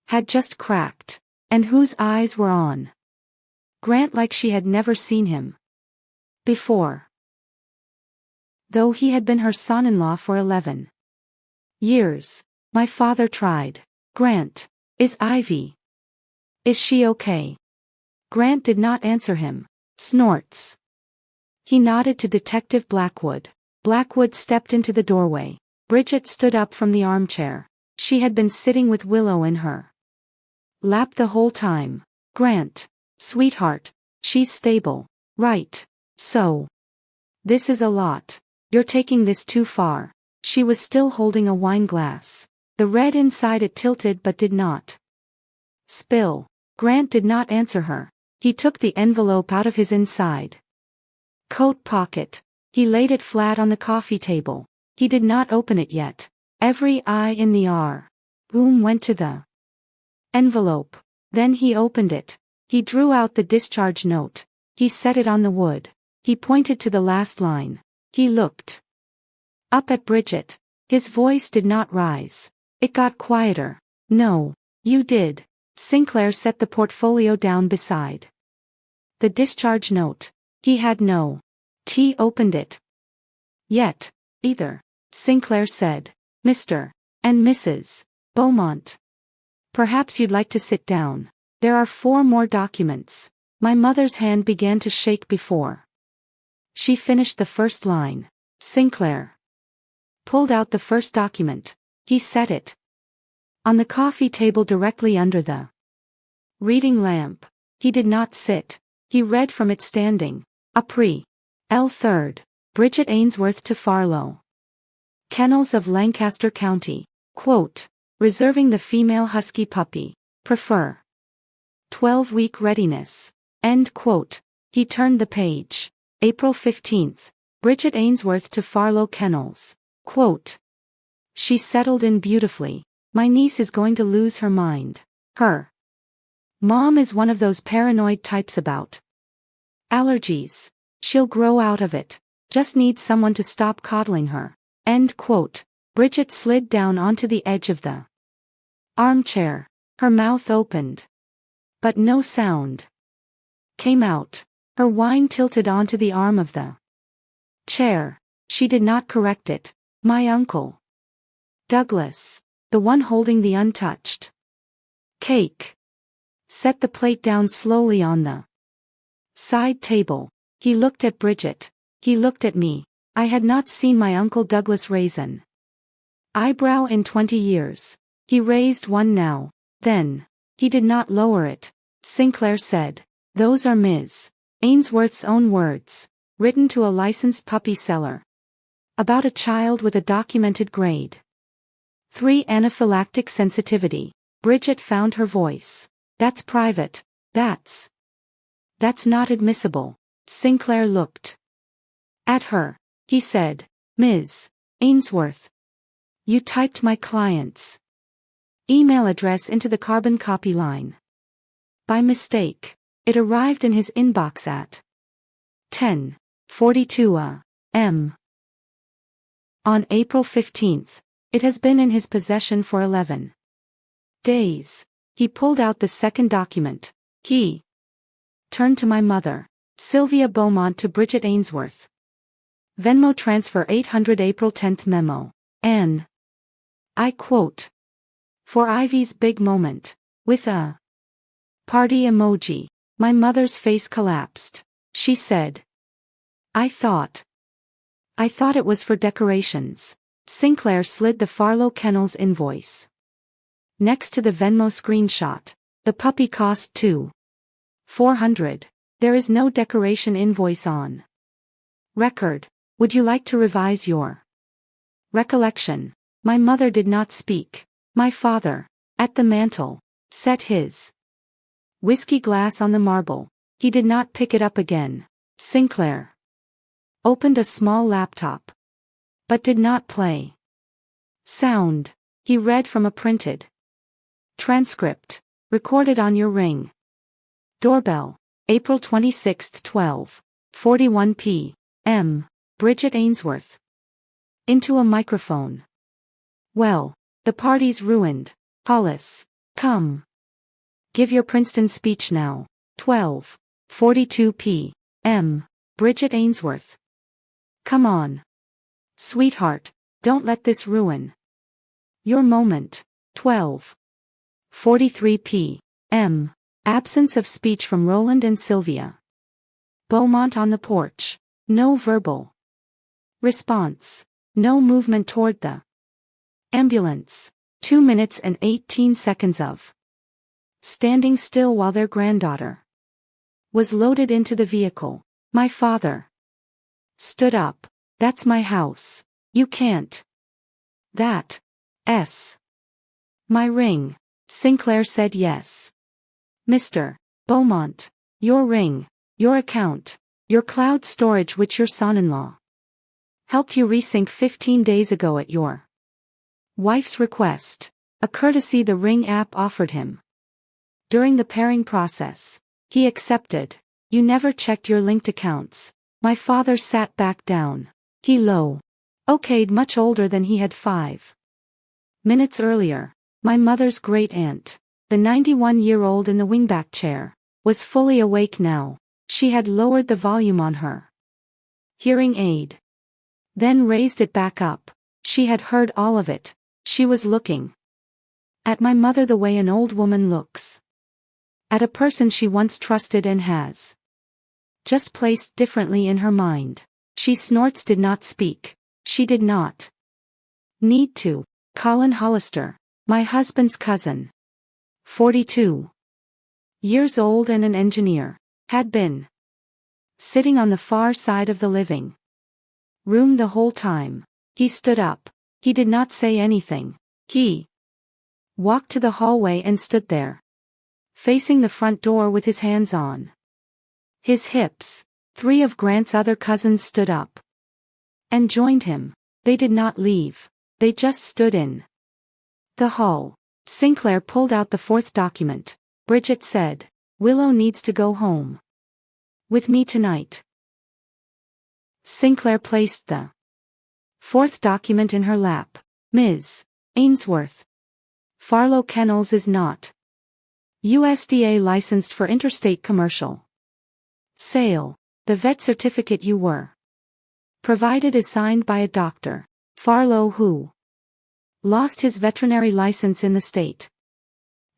had just cracked, and whose eyes were on Grant like she had never seen him before, though he had been her son-in-law for 11 years. My father tried. Grant, is Ivy? Is she okay? Grant did not answer him. Snorts. He nodded to Detective Blackwood. Blackwood stepped into the doorway. Bridget stood up from the armchair. She had been sitting with Willow in her lap the whole time. Grant, sweetheart, she's stable, right? So this is a lot. You're taking this too far. She was still holding a wine glass. The red inside it tilted but did not spill. Grant did not answer her. He took the envelope out of his inside coat pocket. He laid it flat on the coffee table. He did not open it yet. Every eye in the room went to the envelope. Then he opened it. He drew out the discharge note. He set it on the wood. He pointed to the last line. He looked up at Bridget. His voice did not rise. It got quieter. No, you did. Sinclair set the portfolio down beside the discharge note. He had no tea opened it yet, either. Sinclair said, Mr. and Mrs. Beaumont, perhaps you'd like to sit down. There are 4 more documents. My mother's hand began to shake before she finished the first line. Sinclair pulled out the first document. He set it on the coffee table directly under the reading lamp. He did not sit. He read from it standing. April 3rd. Bridget Ainsworth to Farlow Kennels of Lancaster County. Quote, reserving the female Husky puppy. Prefer 12-week readiness. End quote. He turned the page. April 15th. Bridget Ainsworth to Farlow Kennels. Quote, she settled in beautifully. My niece is going to lose her mind. Her mom is one of those paranoid types about allergies. She'll grow out of it. Just needs someone to stop coddling her. End quote. Bridget slid down onto the edge of the armchair. Her mouth opened, but no sound came out. Her wine tilted onto the arm of the chair. She did not correct it. My uncle Douglas, the one holding the untouched cake, set the plate down slowly on the side table. He looked at Bridget. He looked at me. I had not seen my Uncle Douglas raise an eyebrow in 20 years. He raised one now. Then, he did not lower it. Sinclair said, those are Ms. Ainsworth's own words, written to a licensed puppy seller, about a child with a documented grade 3 anaphylactic sensitivity. Bridget found her voice. That's private. That's That's not admissible. Sinclair looked at her. He said, Ms. Ainsworth. You typed my client's email address into the carbon copy line. By mistake. It arrived in his inbox at 10:42 a.m. On April 15th. It has been in his possession for 11 days. He pulled out the second document. He turned to my mother, Sylvia Beaumont, to Bridget Ainsworth. Venmo transfer 800 April 10th memo. N. I quote. For Ivy's big moment. With a party emoji. My mother's face collapsed. She said. I thought it was for decorations. Sinclair slid the Farlow Kennels invoice next to the Venmo screenshot. The puppy cost $400. There is no decoration invoice on record. Would you like to revise your recollection? My mother did not speak. My father, at the mantel, set his whiskey glass on the marble. He did not pick it up again. Sinclair opened a small laptop, but did not play sound. He read from a printed transcript. Recorded on your ring. Doorbell. April 26, 12:41 p.m. Bridget Ainsworth. Into a microphone. Well, the party's ruined. Hollis, come. Give your Princeton speech now. 12:42 p.m. Bridget Ainsworth. Come on. Sweetheart, don't let this ruin your moment. 12:43 p.m. Absence of speech from Roland and Sylvia Beaumont on the porch. No verbal response. No movement toward the ambulance. 2 minutes and 18 seconds of standing still while their granddaughter was loaded into the vehicle. My father stood up. That's my house. You can't. That's my ring. Sinclair said yes. Mr. Beaumont, your ring, your account, your cloud storage which your son-in-law helped you resync 15 days ago at your wife's request, a courtesy the Ring app offered him. During the pairing process, he accepted. You never checked your linked accounts. My father sat back down. He okayed much older than he had 5 minutes earlier. My mother's great-aunt, the 91-year-old in the wingback chair, was fully awake now. She had lowered the volume on her hearing aid, then raised it back up. She had heard all of it. She was looking at my mother the way an old woman looks at a person she once trusted and has just placed differently in her mind. She snorts. Did not speak. She did not need to. Colin Hollister, my husband's cousin, 42 years old and an engineer, had been sitting on the far side of the living room the whole time. He stood up. He did not say anything. He walked to the hallway and stood there, facing the front door with his hands on his hips. 3 of Grant's other cousins stood up and joined him. They did not leave. They just stood in the hall. Sinclair pulled out the 4th document. Bridget said, Willow needs to go home with me tonight. Sinclair placed the 4th document in her lap. Ms. Ainsworth, Farlow Kennels is not USDA licensed for interstate commercial sale. The vet certificate you were provided is signed by a doctor, Farlow, who lost his veterinary license in the state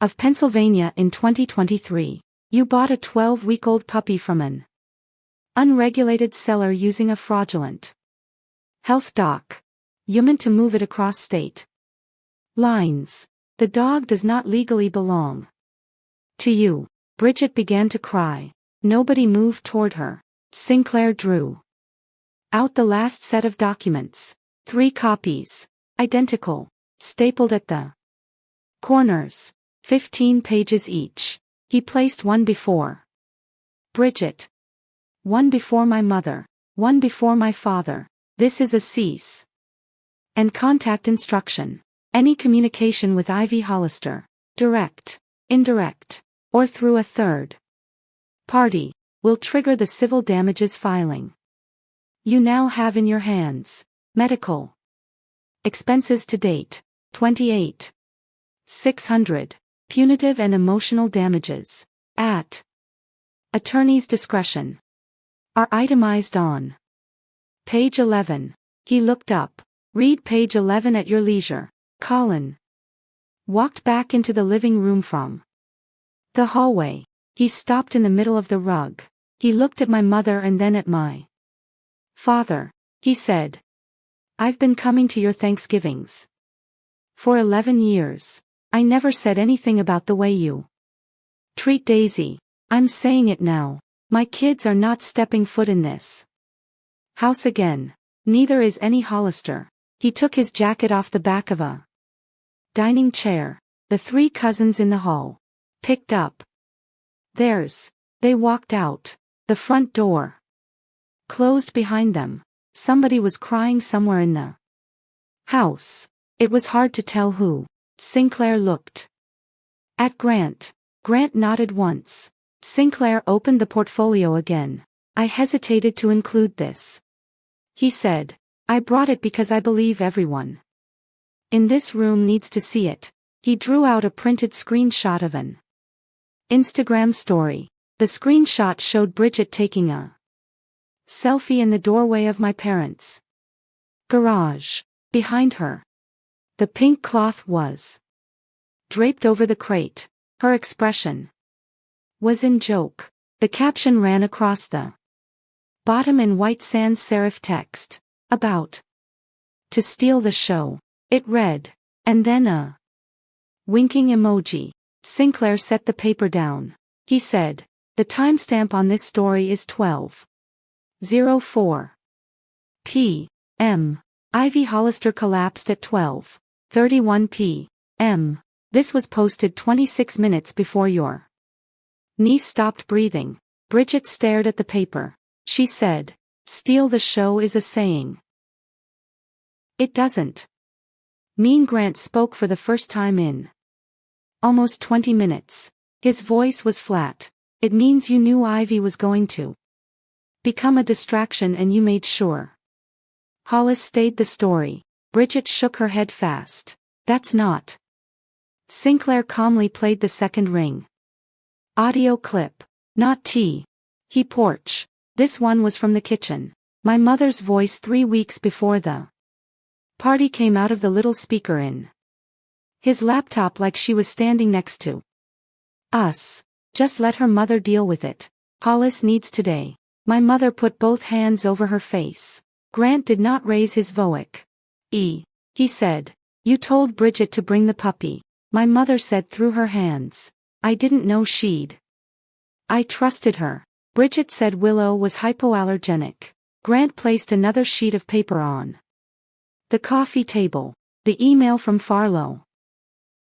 of Pennsylvania in 2023. You bought a 12-week-old puppy from an unregulated seller using a fraudulent health doc. You meant to move it across state lines. The dog does not legally belong to you. Bridget began to cry. Nobody moved toward her. Sinclair drew out the last set of documents. 3 copies, identical, stapled at the corners, 15 pages each. He placed one before Bridget. One before my mother. One before my father. This is a cease. And contact instruction. Any communication with Ivy Hollister, direct, indirect, or through a third party, will trigger the civil damages filing. You now have in your hands medical expenses to date, $28,600, punitive and emotional damages, at attorney's discretion, are itemized on page 11. He looked up. Read page 11 at your leisure. Colin walked back into the living room from the hallway. He stopped in the middle of the rug. He looked at my mother and then at my father. He said, "I've been coming to your Thanksgivings for 11 years. I never said anything about the way you treat Daisy. I'm saying it now. My kids are not stepping foot in this house again. Neither is any Hollister." He took his jacket off the back of a dining chair. The three cousins in the hall picked up theirs. They walked out. The front door closed behind them. Somebody was crying somewhere in the house. It was hard to tell who. Sinclair looked at Grant. Grant nodded once. Sinclair opened the portfolio again. "I hesitated to include this," he said. "I brought it because I believe everyone in this room needs to see it." He drew out a printed screenshot of an Instagram story. The screenshot showed Bridget taking a selfie in the doorway of my parents' garage. Behind her, the pink cloth was draped over the crate. Her expression was in joke. The caption ran across the bottom in white sans serif text, "About to steal the show." It read, and then a winking emoji. Sinclair set the paper down. He said, "The timestamp on this story is 12:04 p.m. Ivy Hollister collapsed at 12:31 p.m. This was posted 26 minutes before your niece stopped breathing." Bridget stared at the paper. She said, "Steal the show is a saying. It doesn't mean." Grant spoke for the first time in almost 20 minutes. His voice was flat. "It means you knew Ivy was going to become a distraction and you made sure Hollis stayed the story." Bridget shook her head fast. "That's not." Sinclair calmly played the second ring. Audio clip. "Not tea. He porch. This one was from the kitchen. My mother's voice 3 weeks before the party came out of the little speaker in his laptop like she was standing next to us. Just let her mother deal with it. Hollis needs today." My mother put both hands over her face. Grant did not raise his voice. He said, "You told Bridget to bring the puppy." My mother said through her hands, "I didn't know she'd. I trusted her." Bridget said Willow was hypoallergenic. Grant placed another sheet of paper on the coffee table. The email from Farlow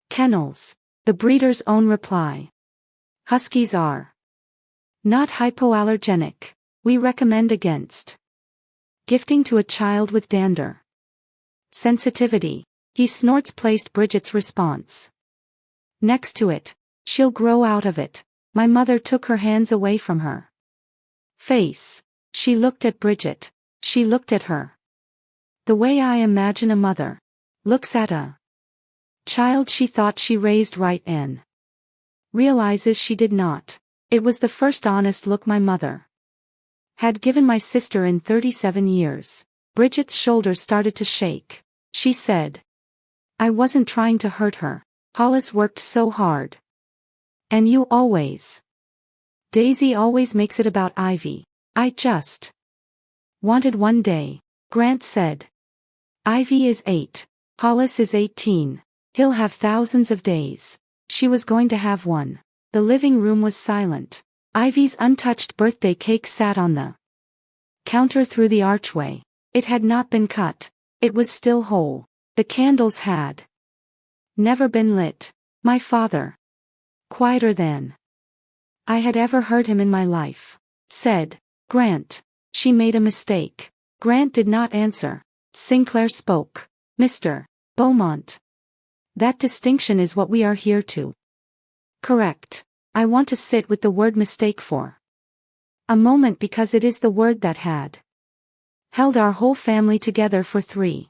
Kennels. The breeder's own reply. "Huskies are not hypoallergenic. We recommend against gifting to a child with dander sensitivity." He snorts placed Bridget's response next to it. "She'll grow out of it." My mother took her hands away from her face. She looked at Bridget. She looked at her the way I imagine a mother looks at a child she thought she raised right and realizes she did not. It was the first honest look my mother had given my sister in 37 years. Bridget's shoulders started to shake. She said, "I wasn't trying to hurt her. Hollis worked so hard. And you always. Daisy always makes it about Ivy. I just wanted one day." Grant said, "Ivy is 8. Hollis is 18. He'll have thousands of days. She was going to have one." The living room was silent. Ivy's untouched birthday cake sat on the counter through the archway. It had not been cut. It was still whole. The candles had never been lit. My father, quieter than I had ever heard him in my life. Said, Grant. She made a mistake. Grant did not answer. Sinclair spoke. Mr. Beaumont. That distinction is what we are here to correct. I want to sit with the word mistake for a moment because it is the word that had held our whole family together for 3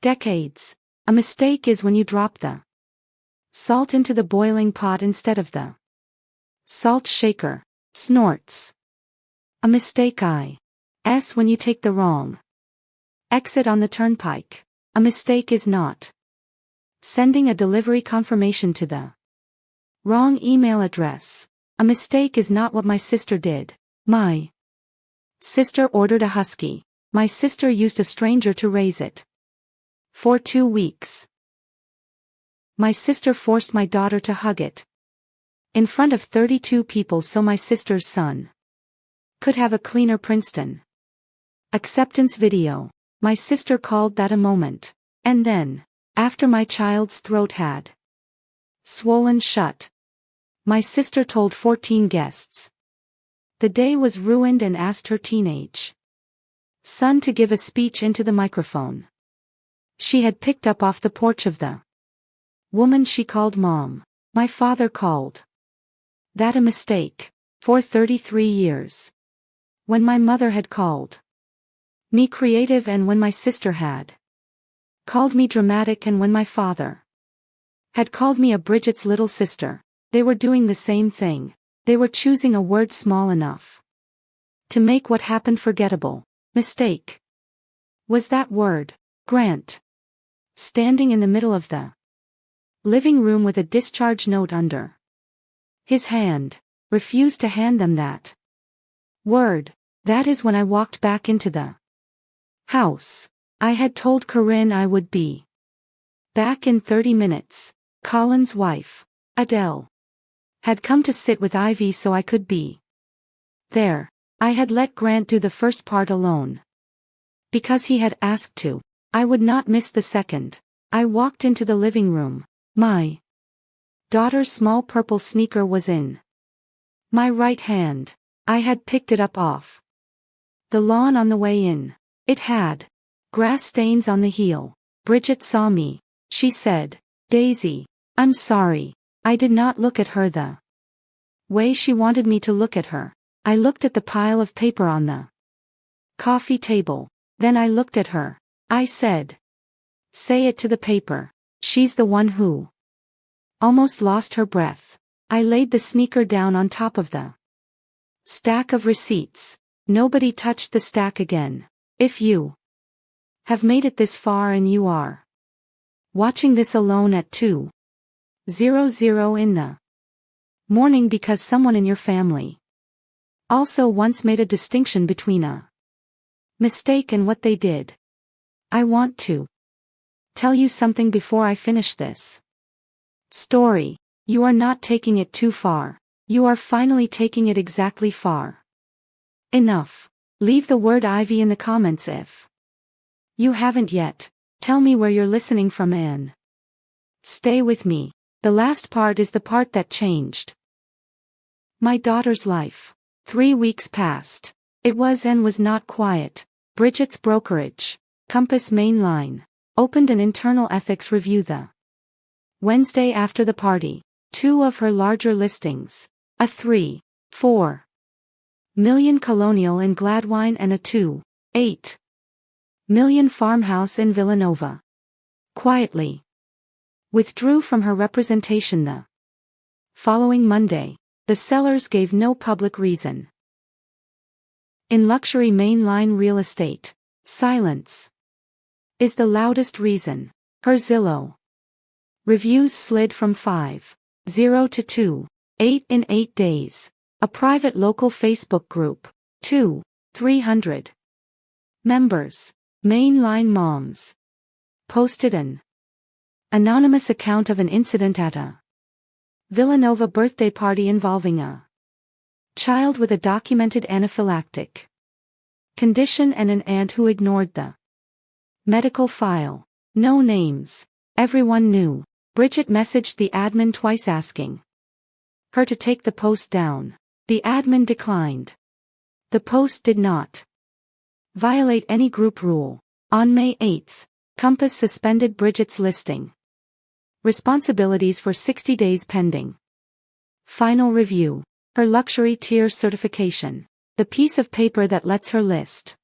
decades. A mistake is when you drop the salt into the boiling pot instead of the salt shaker. Snorts. A mistake is when you take the wrong exit on the turnpike. A mistake is not sending a delivery confirmation to the wrong email address. A mistake is not what my sister did. My sister ordered a husky. My sister used a stranger to raise it for 2 weeks. My sister forced my daughter to hug it in front of 32 people so my sister's son could have a cleaner Princeton acceptance video. My sister called that a moment. And then, after my child's throat had swollen shut, my sister told 14 guests the day was ruined and asked her teenage son to give a speech into the microphone she had picked up off the porch of the woman she called Mom. My father called that a mistake for 33 years. When my mother had called me creative and when my sister had called me dramatic and when my father had called me a Bridget's little sister, they were doing the same thing. They were choosing a word small enough to make what happened forgettable. Mistake was that word. Grant, standing in the middle of the living room with a discharge note under his hand, refused to hand them that word. That is when I walked back into the house. I had told Corinne I would be back in 30 minutes. Colin's wife, Adele, had come to sit with Ivy so I could be there. I had let Grant do the first part alone because he had asked to. I would not miss the second. I walked into the living room. My daughter's small purple sneaker was in my right hand. I had picked it up off the lawn on the way in. It had grass stains on the heel. Bridget saw me. She said, Daisy, I'm sorry. I did not look at her the way she wanted me to look at her. I looked at the pile of paper on the coffee table. Then I looked at her. I said, say it to the paper. She's the one who almost lost her breath. I laid the sneaker down on top of the stack of receipts. Nobody touched the stack again. If you have made it this far and you are watching this alone at 2:00 in the morning because someone in your family also once made a distinction between a mistake and what they did, I want to tell you something before I finish this story. You are not taking it too far. You are finally taking it exactly far enough. Leave the word Ivy in the comments if you haven't yet. Tell me where you're listening from and stay with me. The last part is the part that changed my daughter's life. 3 weeks passed. It was and was not quiet. Bridget's brokerage, Compass Main Line, opened an internal ethics review the Wednesday after the party. 2 of her larger listings, a 3.4 million colonial in Gladwine and a 2.8 million farmhouse in Villanova, quietly withdrew from her representation the following Monday. The sellers gave no public reason. In luxury mainline real estate, silence is the loudest reason. Her Zillow reviews slid from 5.0 to 2.8 in 8 days. A private local Facebook group, 300 members, Mainline Moms, posted an anonymous account of an incident at a Villanova birthday party involving a child with a documented anaphylactic condition and an aunt who ignored the medical file. No names. Everyone knew. Bridget messaged the admin twice asking her to take the post down. The admin declined. The post did not violate any group rule. On May 8th, Compass suspended Bridget's listing. Responsibilities for 60 days pending. Final review. Her luxury tier certification. The piece of paper that lets her list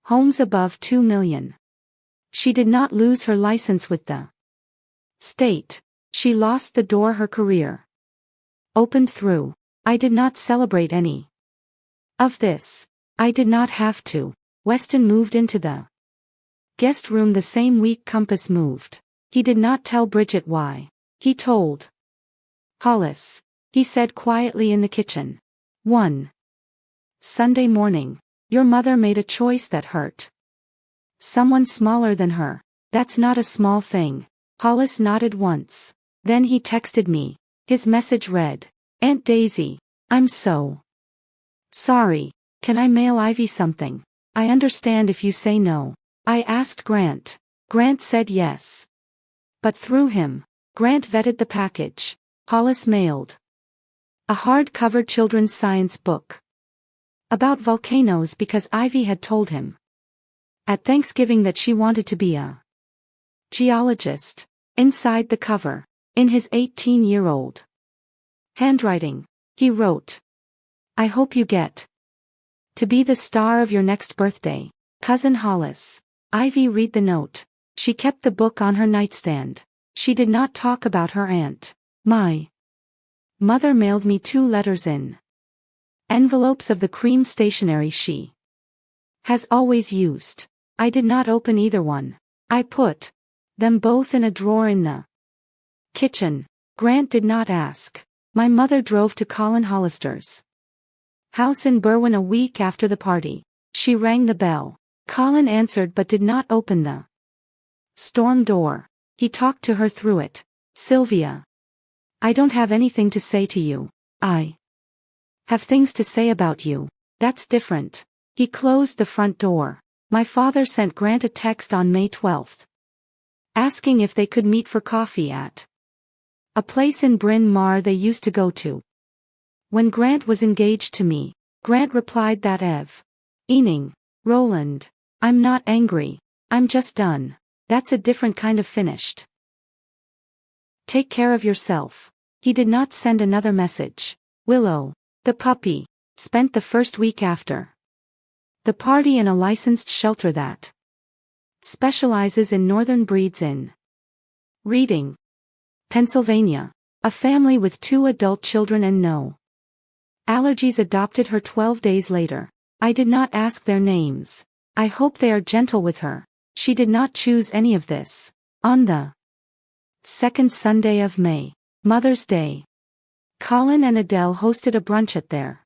homes above 2 million. She did not lose her license with the state. She lost the door her career opened through. I did not celebrate any of this. I did not have to. Weston moved into the guest room the same week Compass moved. He did not tell Bridget why. He told Hollis. He said quietly in the kitchen. 1 Sunday morning. Your mother made a choice that hurt someone smaller than her. That's not a small thing. Hollis nodded once. Then he texted me. His message read, Aunt Daisy, I'm so sorry. Can I mail Ivy something? I understand if you say no. I asked Grant. Grant said yes. But through him, Grant vetted the package. Hollis mailed a hard-cover children's science book about volcanoes because Ivy had told him at Thanksgiving that she wanted to be a geologist. Inside the cover, in his 18-year-old handwriting, he wrote, I hope you get to be the star of your next birthday, Cousin Hollis. Ivy read the note. She kept the book on her nightstand. She did not talk about her aunt. My mother mailed me 2 letters in envelopes of the cream stationery she has always used. I did not open either one. I put them both in a drawer in the kitchen. Grant did not ask. My mother drove to Colin Hollister's house in Berwyn a week after the party. She rang the bell. Colin answered but did not open the storm door. He talked to her through it. Sylvia, I don't have anything to say to you. I have things to say about you. That's different. He closed the front door. My father sent Grant a text on May 12th, asking if they could meet for coffee at a place in Bryn Mawr they used to go to. When Grant was engaged to me, Grant replied that evening, Roland, I'm not angry, I'm just done. That's a different kind of finished. Take care of yourself. He did not send another message. Willow, the puppy, spent the first week after the party in a licensed shelter that specializes in northern breeds in Reading, Pennsylvania. A family with 2 adult children and no allergies adopted her 12 days later. I did not ask their names. I hope they are gentle with her. She did not choose any of this. On the second Sunday of May, Mother's Day, Colin and Adele hosted a brunch at their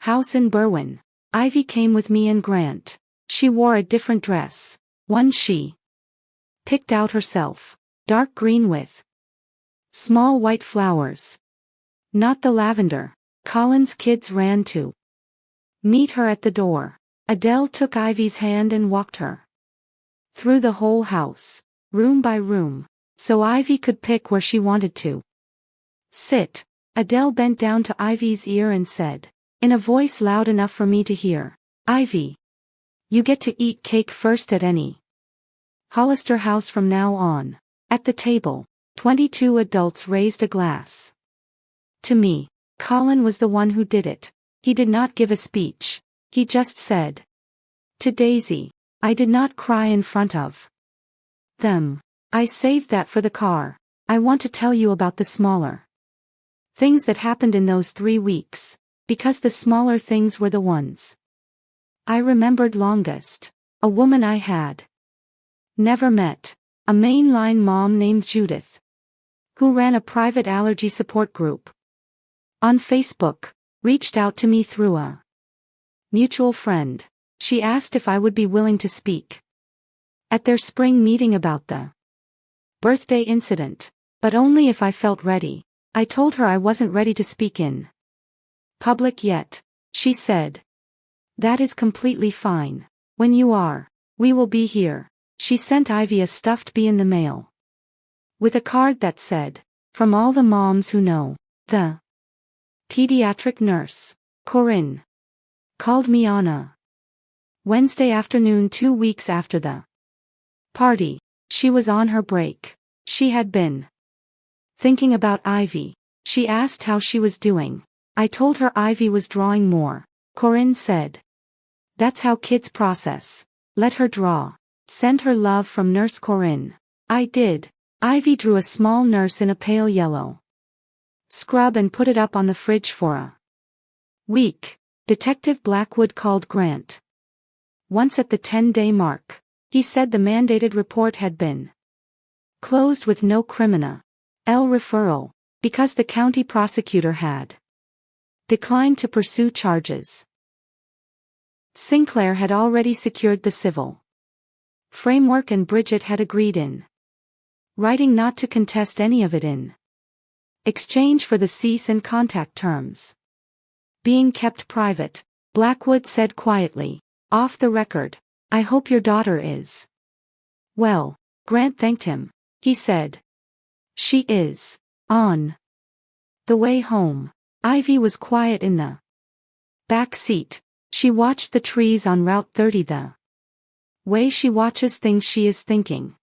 house in Berwyn. Ivy came with me and Grant. She wore a different dress, one she picked out herself, dark green with small white flowers. Not the lavender. Colin's kids ran to meet her at the door. Adele took Ivy's hand and walked her through the whole house, room by room, so Ivy could pick where she wanted to sit. Adele bent down to Ivy's ear and said, in a voice loud enough for me to hear, Ivy, you get to eat cake first at any Hollister house from now on. At the table, 22 adults raised a glass to me. Colin was the one who did it. He did not give a speech. He just said to Daisy, I did not cry in front of them. I saved that for the car. I want to tell you about the smaller things that happened in those 3 weeks, because the smaller things were the ones I remembered longest. A woman I had never met, a mainline mom named Judith, who ran a private allergy support group on Facebook, reached out to me through a mutual friend. She asked if I would be willing to speak at their spring meeting about the birthday incident, but only if I felt ready. I told her I wasn't ready to speak in public yet. She said, that is completely fine. When you are, we will be here. She sent Ivy a stuffed bee in the mail with a card that said, from all the moms who know the Pediatric nurse, Corinne, called me on a Wednesday afternoon 2 weeks after the party. She was on her break. She had been thinking about Ivy. She asked how she was doing. I told her Ivy was drawing more. Corinne said, "That's how kids process. Let her draw. Send her love from Nurse Corinne." I did. Ivy drew a small nurse in a pale yellow scrub and put it up on the fridge for a week. Detective Blackwood called Grant once at the 10-day mark. He said the mandated report had been closed with no criminal referral, because the county prosecutor had declined to pursue charges. Sinclair had already secured the civil framework and Bridget had agreed in writing not to contest any of it in exchange for the cease and contact terms being kept private. Blackwood said quietly, off the record, "I hope your daughter is well." Grant thanked him. He said, "She is on the way home." Ivy was quiet in the back seat. She watched the trees on Route 30 the way she watches things she is thinking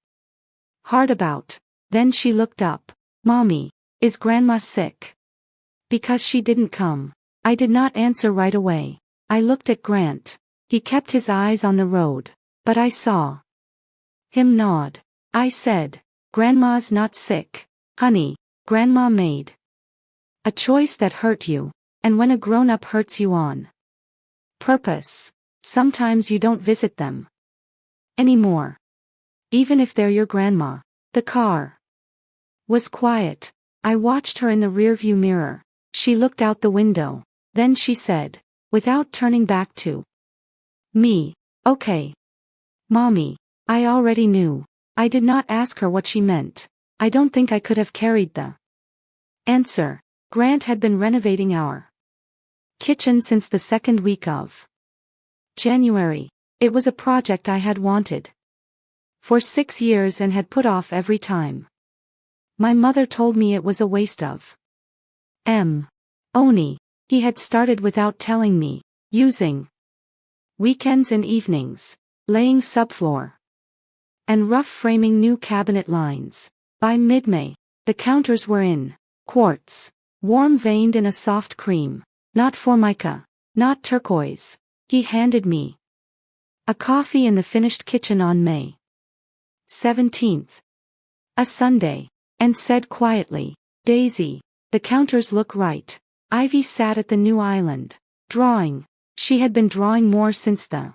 hard about. Then she looked up. "Mommy, is Grandma sick?" "Because she didn't come." I did not answer right away. I looked at Grant. He kept his eyes on the road, but I saw him nod. I said, "Grandma's not sick, honey. Grandma made a choice that hurt you, and when a grown-up hurts you on purpose, sometimes you don't visit them anymore, even if they're your grandma." The car was quiet. I watched her in the rearview mirror. She looked out the window. Then she said, without turning back to me, "Okay, Mommy." I already knew. I did not ask her what she meant. I don't think I could have carried the answer. Grant had been renovating our kitchen since the second week of January. It was a project I had wanted for 6 years and had put off every time. My mother told me it was a waste of money. He had started without telling me, using weekends and evenings, laying subfloor and rough framing new cabinet lines. By mid-May, the counters were in quartz, warm veined in a soft cream, not formica, not turquoise. He handed me a coffee in the finished kitchen on May 17th, a Sunday, and said quietly, "Daisy, the counters look right." Ivy sat at the new island, drawing. She had been drawing more since the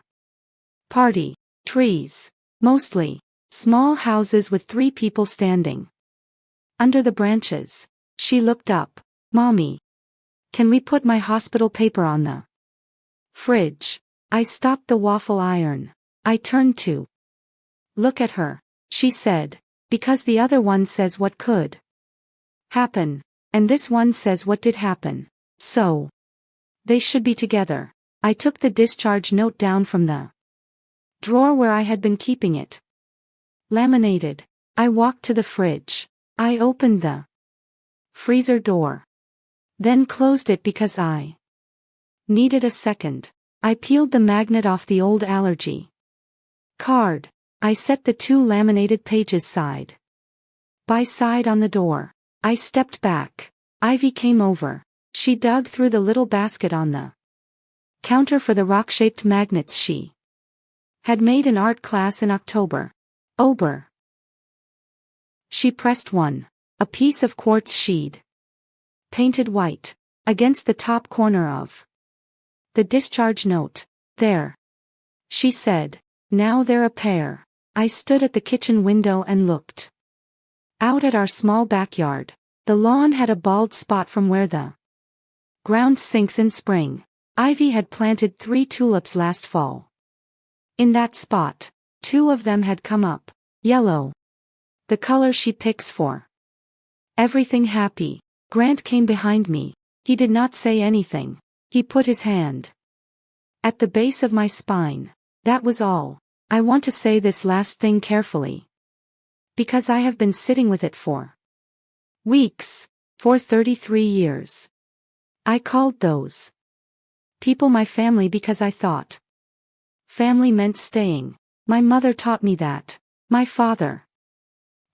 party. Trees, mostly, small houses with 3 people standing under the branches. She looked up. "Mommy, can we put my hospital paper on the fridge?" I stopped the waffle iron. I turned to look at her. She said, "Because the other one says what could happen, and this one says what did happen. So they should be together." I took the discharge note down from the drawer where I had been keeping it laminated. I walked to the fridge. I opened the freezer door, then closed it because I needed a second. I peeled the magnet off the old allergy card. I set the 2 laminated pages side by side on the door. I stepped back. Ivy came over. She dug through the little basket on the counter for the rock-shaped magnets she had made in art class in October. Ober. She pressed one, a piece of quartz sheet, painted white, against the top corner of the discharge note. "There," she said. "Now they're a pair." I stood at the kitchen window and looked out at our small backyard. The lawn had a bald spot from where the ground sinks in spring. Ivy had planted 3 tulips last fall. In that spot, 2 of them had come up, yellow, the color she picks for everything happy. Grant came behind me. He did not say anything. He put his hand at the base of my spine. That was all. I want to say this last thing carefully, because I have been sitting with it for weeks, for 33 years. I called those people my family because I thought family meant staying. My mother taught me that. My father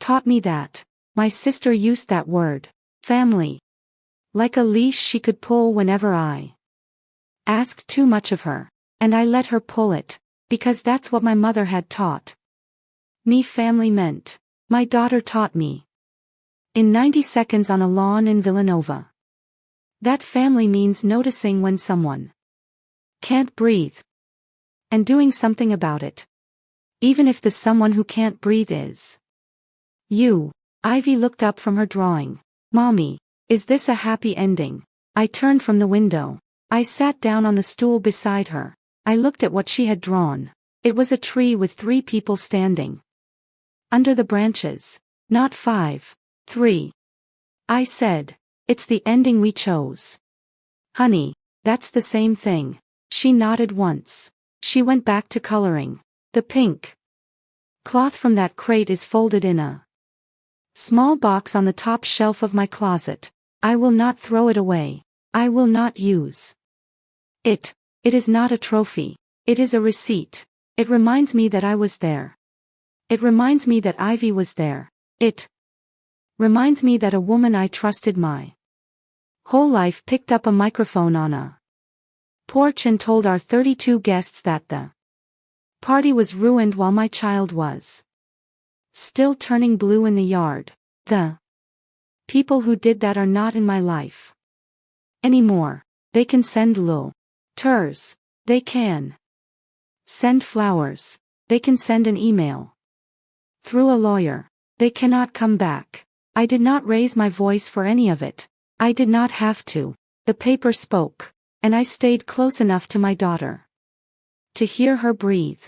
taught me that. My sister used that word, family, like a leash she could pull whenever I asked too much of her. And I let her pull it, because that's what my mother had taught me family meant. My daughter taught me in 90 seconds on a lawn in Villanova that family means noticing when someone can't breathe and doing something about it, even if the someone who can't breathe is you. Ivy looked up from her drawing. Mommy, is this a happy ending? I turned from the window. I sat down on the stool beside her. I looked at what she had drawn. It was a tree with 3 people standing under the branches. Not 5, 3. I said, it's the ending we chose. Honey, that's the same thing. She nodded once. She went back to coloring. The pink cloth from that crate is folded in a small box on the top shelf of my closet. I will not throw it away. I will not use it. It is not a trophy. It is a receipt. It reminds me that I was there. It reminds me that Ivy was there. It reminds me that a woman I trusted my whole life picked up a microphone on a porch and told our 32 guests that the party was ruined while my child was still turning blue in the yard. The people who did that are not in my life anymore. They can send letters. They can send flowers. They can send an email through a lawyer. They cannot come back. I did not raise my voice for any of it. I did not have to. The paper spoke, and I stayed close enough to my daughter to hear her breathe.